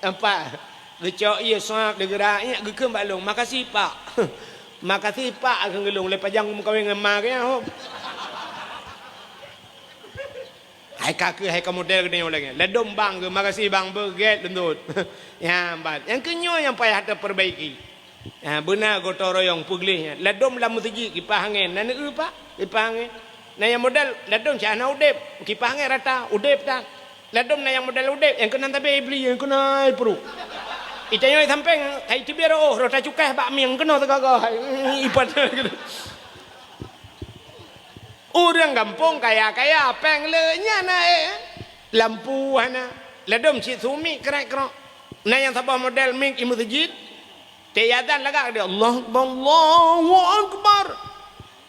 apa ge cho iya sak de geraknya ge keun ba long makasih pak makasih pak ge long le pajang kawin ngema ke ho hai kak hai ka model ge lagi ledom bang ge makasih bang beget lendut ya bat yang kenyo yang payah terperbaiki. Benar gotong royong puglihnya. Ladom lamu tuji kipas angin. Nana pak kipas angin. Nah yang modal ladom cana udep kipas angin rata udep tak. Ladom na yang modal udep yang kena tapi beli yang kena perlu. Itanya sampai kai tibir oh rota cukai bak mi yang kena tegak ipat. Orang kampung kaya peng lenya na lampu hana. Ladom si sumi kerek-kerok. Nah yang sabah modal ming imu tujid. Tiadan lagak dia Allahu Akbar.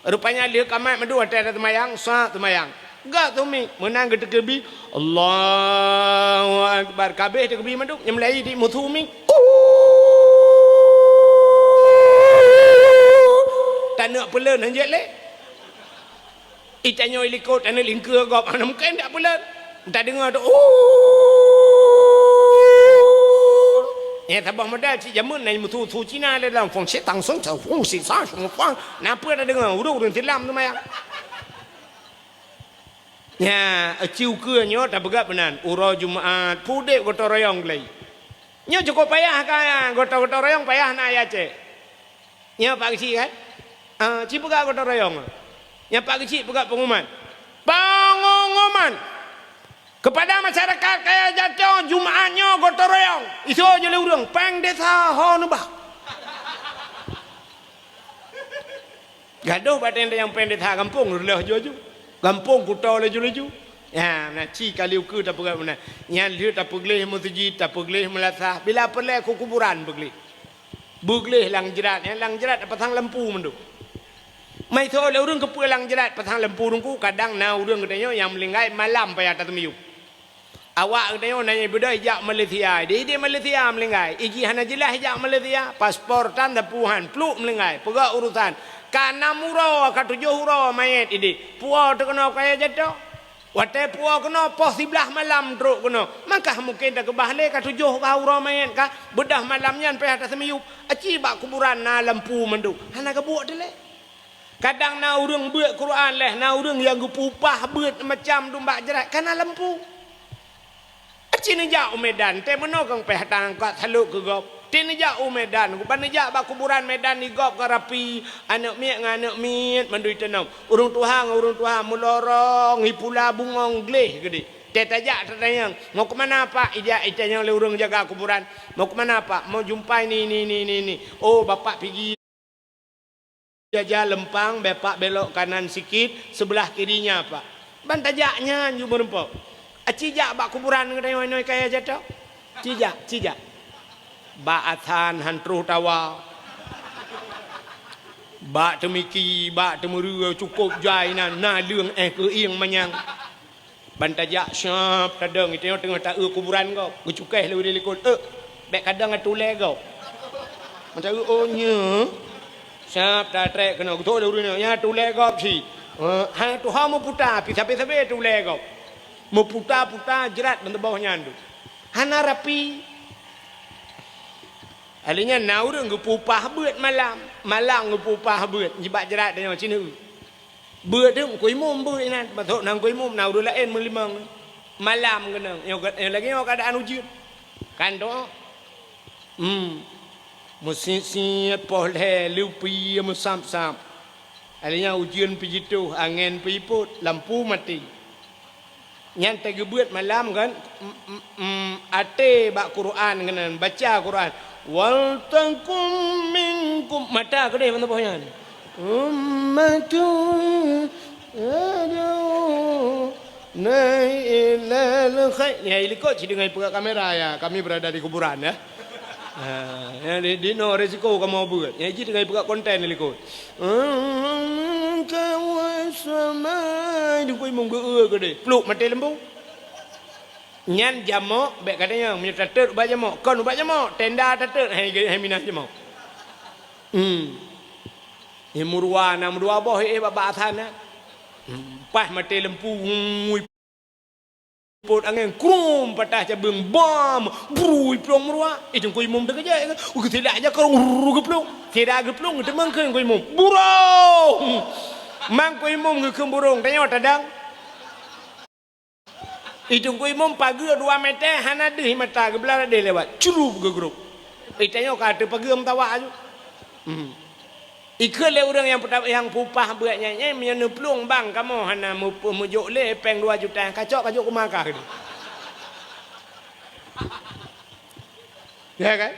Rupanya dia kamat madu ada temayang sah temayang. Gak tumi menang gede kebi Allahu Akbar kabeh kebi madu yang melai di mutumi. Tanak pelan anjat le. Itanyo ilikot tanak lingkar gop ana mungkin tak pelan. Tak dengar tu. Ya tabah modal si jamun nai mutu tu Cina le dalam fong set tang song chao fong si sa shong fang napa dah dengar urung tilam tu maya. Ya aciu ke nyo tak begap benan uro Jumaat pudek gotong royong lei. Nyo cukup payah kan gotong royong payah na ya ce. Nyo pak kecil kan? Ci pegak gotong royong. Nyo pak kecil pegak pengumuman. Pengumuman kepada masyarakat kaya jatuh Jumaatnya gotong royong. Isu aja le urang peng desa ho nu bah. Gaduh baten yang peng desa kampung leh jojo. Kampung kutau leju-leju. Ya, na ci kali uku tak pegang mana. Yang liu tak pegleh masjid, tak pegleh melasah. Bila pelek ku kuburan pegleh. Begleh lang jerat, yang lang jerat pasang lampu mendu. Mai tu le urang kepu lang jerat pasang lampu rungku kadang na urang katanya yang melinggai malam payah tak temiu. Awak katanya nanya beda hijak Malaysia. Dia Malaysia melinggai. Iji hana jelas hijak Malaysia. Paspor tanda puhan. Peluk melinggai. Pegak urusan. Kana murau ka 7 hurau mayat ini. Puau terkena kaya jatuh. Watai puau kena pos 11 malam teruk kena. Maka mungkin tak kebahale ka 7 hurau mayat ka. Bedah malamnya payah tak semiyup. Aci bak kuburan na lampu mendu. Hana ka buat dele. Kadang na urang buat Quran leh. Na urang yang gupupah buat macam dumbak jerat. Kana lampu. Cina jauh Medan, te menokang pehatan kat haluk ke gop. Cina jauh Medan, ku ban jak ba kuburan Medan ni gop ka rapi, anak miak ngan anak miat mandui tenam. Urung Tuhan mulorong hipula bungong gleh gede. Te tajak tatayang, mau ke mana pak? Ija itanya le urang jaga kuburan. Mau ke mana pak? Mau jumpai ni. Oh bapak pergi Jajah Lempang, bapak belok kanan sikit, sebelah kirinya pak. Ban tajaknya ju berempok. Cijak bak kuburan ngai kaya jatuh. Cijak. Bak atan hantruh tawa. Bak temiki, bak temuru cukup jainan na leung ke ieng manyang. Bantajak syap kadang itu tengah tak kuburan kau. Gecukai lu dia likut. Bek kadang atule kau. Macam oh nya. Siap dah trek kena betul dah urang nya tu le gop si. Ha tu ha mo putar pi sabe-sabe tu le gop. Mo putar-putar jerat bentuk bawahnya tu. Hana rapi. Alinya na urang gepupah beut malam. Malang gepupah beut jibat jerat dia macam ni. Beut tu kuih mum beut nan. Betul nang kuih mum na urang lain melimang. Malam kena. Yang lagi keadaan ujian. Kan tu. Mesin poleh lupi musam-sam. Alinya ujian pergi tu angin piput lampu mati. Yang tergebuat malam kan ate bak Quran kena baca Quran. Wal takum minkum mata ke dia mana pohon. Ummatun adu nailal khair. Ya ikut dengan pegang kamera ya. Kami berada di kuburan ya. Di no resiko kamu buat. Yang ini dengan buka konten ni ikut. Kawan sama di kuih munggu ke deh. Peluk mati lembu. Nyan jamok, baik katanya punya tatet ubah jamok. Kau ubah jamok, tenda tatet. Hai minah jamok. Ini murwa nama dua boh bapak athana. Pas mati lembu Put angin krum patah cabang bom brui plong merua itu kau imum dah kerja tidak aja kau geplong tidak geplong itu mangkeng kau imum burung mang kau imum gekem burung tanya tadang itu kau imum pagi 2 meter hana deh mata gebelah dia lewat curup ke grup tanya kata pagi tawa aja ikut le orang yang pupah buatnya yang plong bang kamu hana mujuk le peng 2 juta kacok ke makah gitu. Ya kan?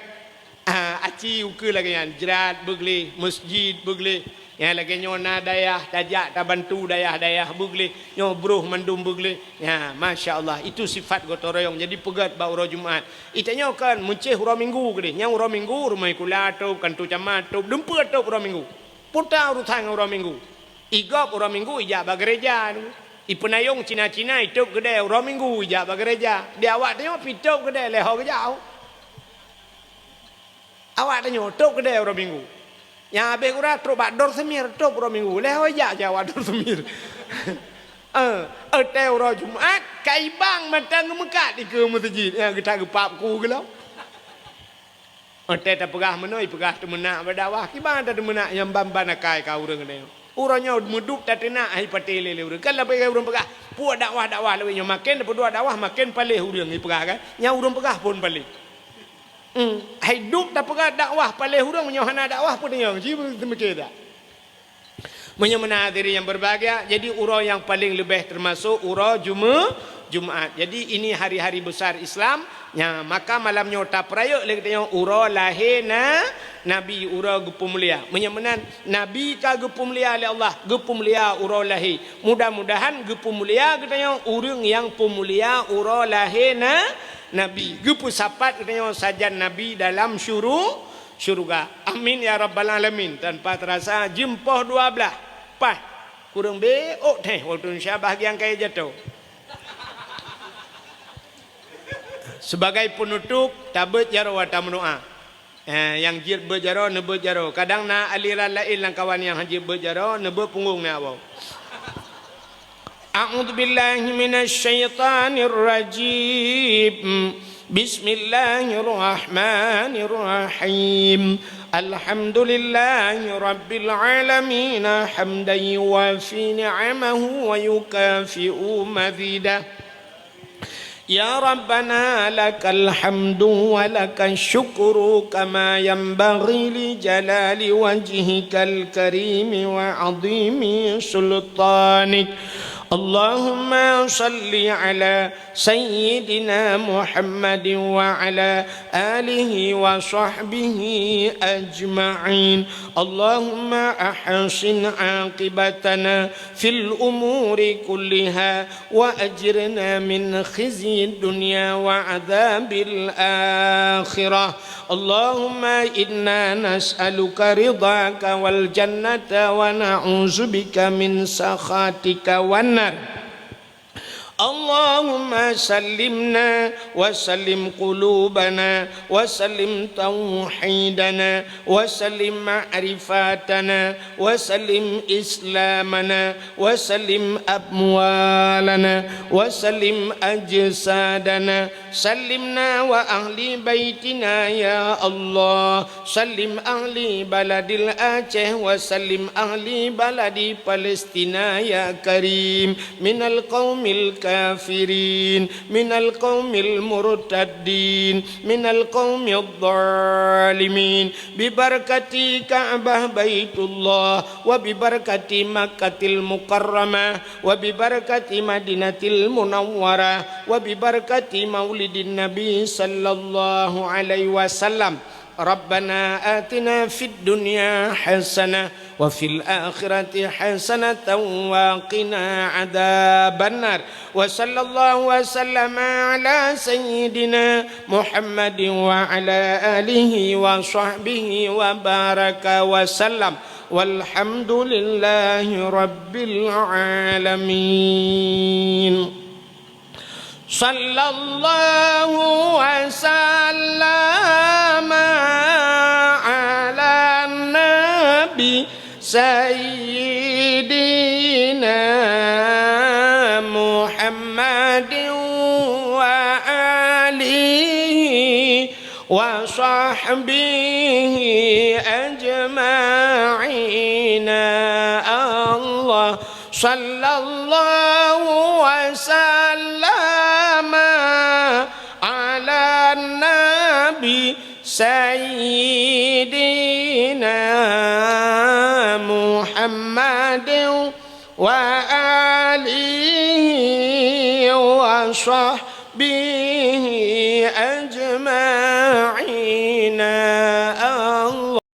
Aci ukur lagi yang jerat begli, masjid begli, yang lagi nyona dayah, tajak tak bantu dayah begli, nyo bruh mandum begli. Ya, masya-Allah itu sifat gotong royong. Jadi pegat bau ro Jumaat. Itanya kan munceh ro minggu ke dia. Yang ro minggu rumai kula tu kantu camat tu dempet tu ro minggu. Putar urutang ro minggu. Igop ro minggu ijak ba gereja tu. Ipenayong Cina-Cina itu gede ro minggu ijak ba gereja. Dia awak tengok pitok gede leho ke jauh. Awak tengok tok gede ro minggu. Yang habis kurang truk bak dor semir tok ro minggu. Leho ijak jawab dor semir. Teu ro Jumaat kai bang matang mekat di ke masjid yang kita gepap ku gelau. Teu tak pegah menoi pegah tu menak berdawah ki bang tak menak yang bamban akai ka urang ne. Urangnya medup tak tenak ai patele le urang. Kan la pegah urang pegah puak dakwah le nya makin berdua dakwah makin palih urang ni pegah kan. Nya urang pegah pun palih. Hidup tak pegah dakwah palih urang nya hana dakwah pun nya ji semekeh dak. Menadiri yang berbahagia. Jadi urau yang paling lebih termasuk urau Jumaat. Jadi ini hari-hari besar Islam. Ya, maka malamnya tak peraya lagi tengok urau lahir Nabi urau gepu mulia. Menyamanan Nabi ka gepu mulia oleh Allah, gepu mulia urau lahir. Mudah-mudahan gepu mulia katanya urang yang pemulia urau lahir Nabi. Gepu sapat katanya sajan Nabi dalam syurga. Amin ya rabbal alamin. Tanpa terasa jempoh 12. Pas kurang beok teh waktu Syabah yang kaya jatuh. Sebagai penutup tabut jaro wa tamnu'a. Yang jir berjaro nebut jaro. Kadang na aliran lain lang kawan yang haji berjaro nebut punggung na awak. A'udzu billahi minasy syaithanir rajim. Bismillahirrahmanirrahim. Alhamdulillahi rabbil alamin hamdan yuwafi ni'amahu wa yukafi'u mazidah. Ya Rabbana lakal hamdu wa lakal syukru kama yanbaghi li jalali wajhikal karimi wa azimi sultanik. Allahumma salli ala sayyidina Muhammadin wa ala alihi wa sahbihi ajma'in. Allahumma ahsin aqibatana fil umuri kulliha wa ajirna min khizyi dunya wa adzabil akhirah. Allahumma inna nas'aluka ridhaka wal jannata wa na'udzubika min sakhatika wan nar. اللهم سلمنا وسلم قلوبنا وسلم توحيدنا وسلم معرفاتنا وسلم إسلامنا وسلم أموالنا وسلم أجسادنا سلمنا وأهل بيتنا يا الله سلم أهل بلد الأعجة وسلم أهل بلد فلسطين يا كريم من القوم الكافرين من القوم المرتدين من القوم الظالمين ببركة كعبة بيت الله وببركة مكة المكرمة وببركة مدينة المنورة وببركة مولد النبي صلى الله عليه وسلم ربنا آتنا في الدنيا حسنة وفي الآخرة حسنة وقنا عذاب النار وصلى الله وسلم على سيدنا محمد وعلى آله وصحبه وبارك وسلم والحمد لله رب العالمين صلى الله وسلم على النبي سيدنا محمد وآله وصحبه أجمعين الله صلى الله وسلم على النبي سيدنا محمد وآله وصحبه أجمعين.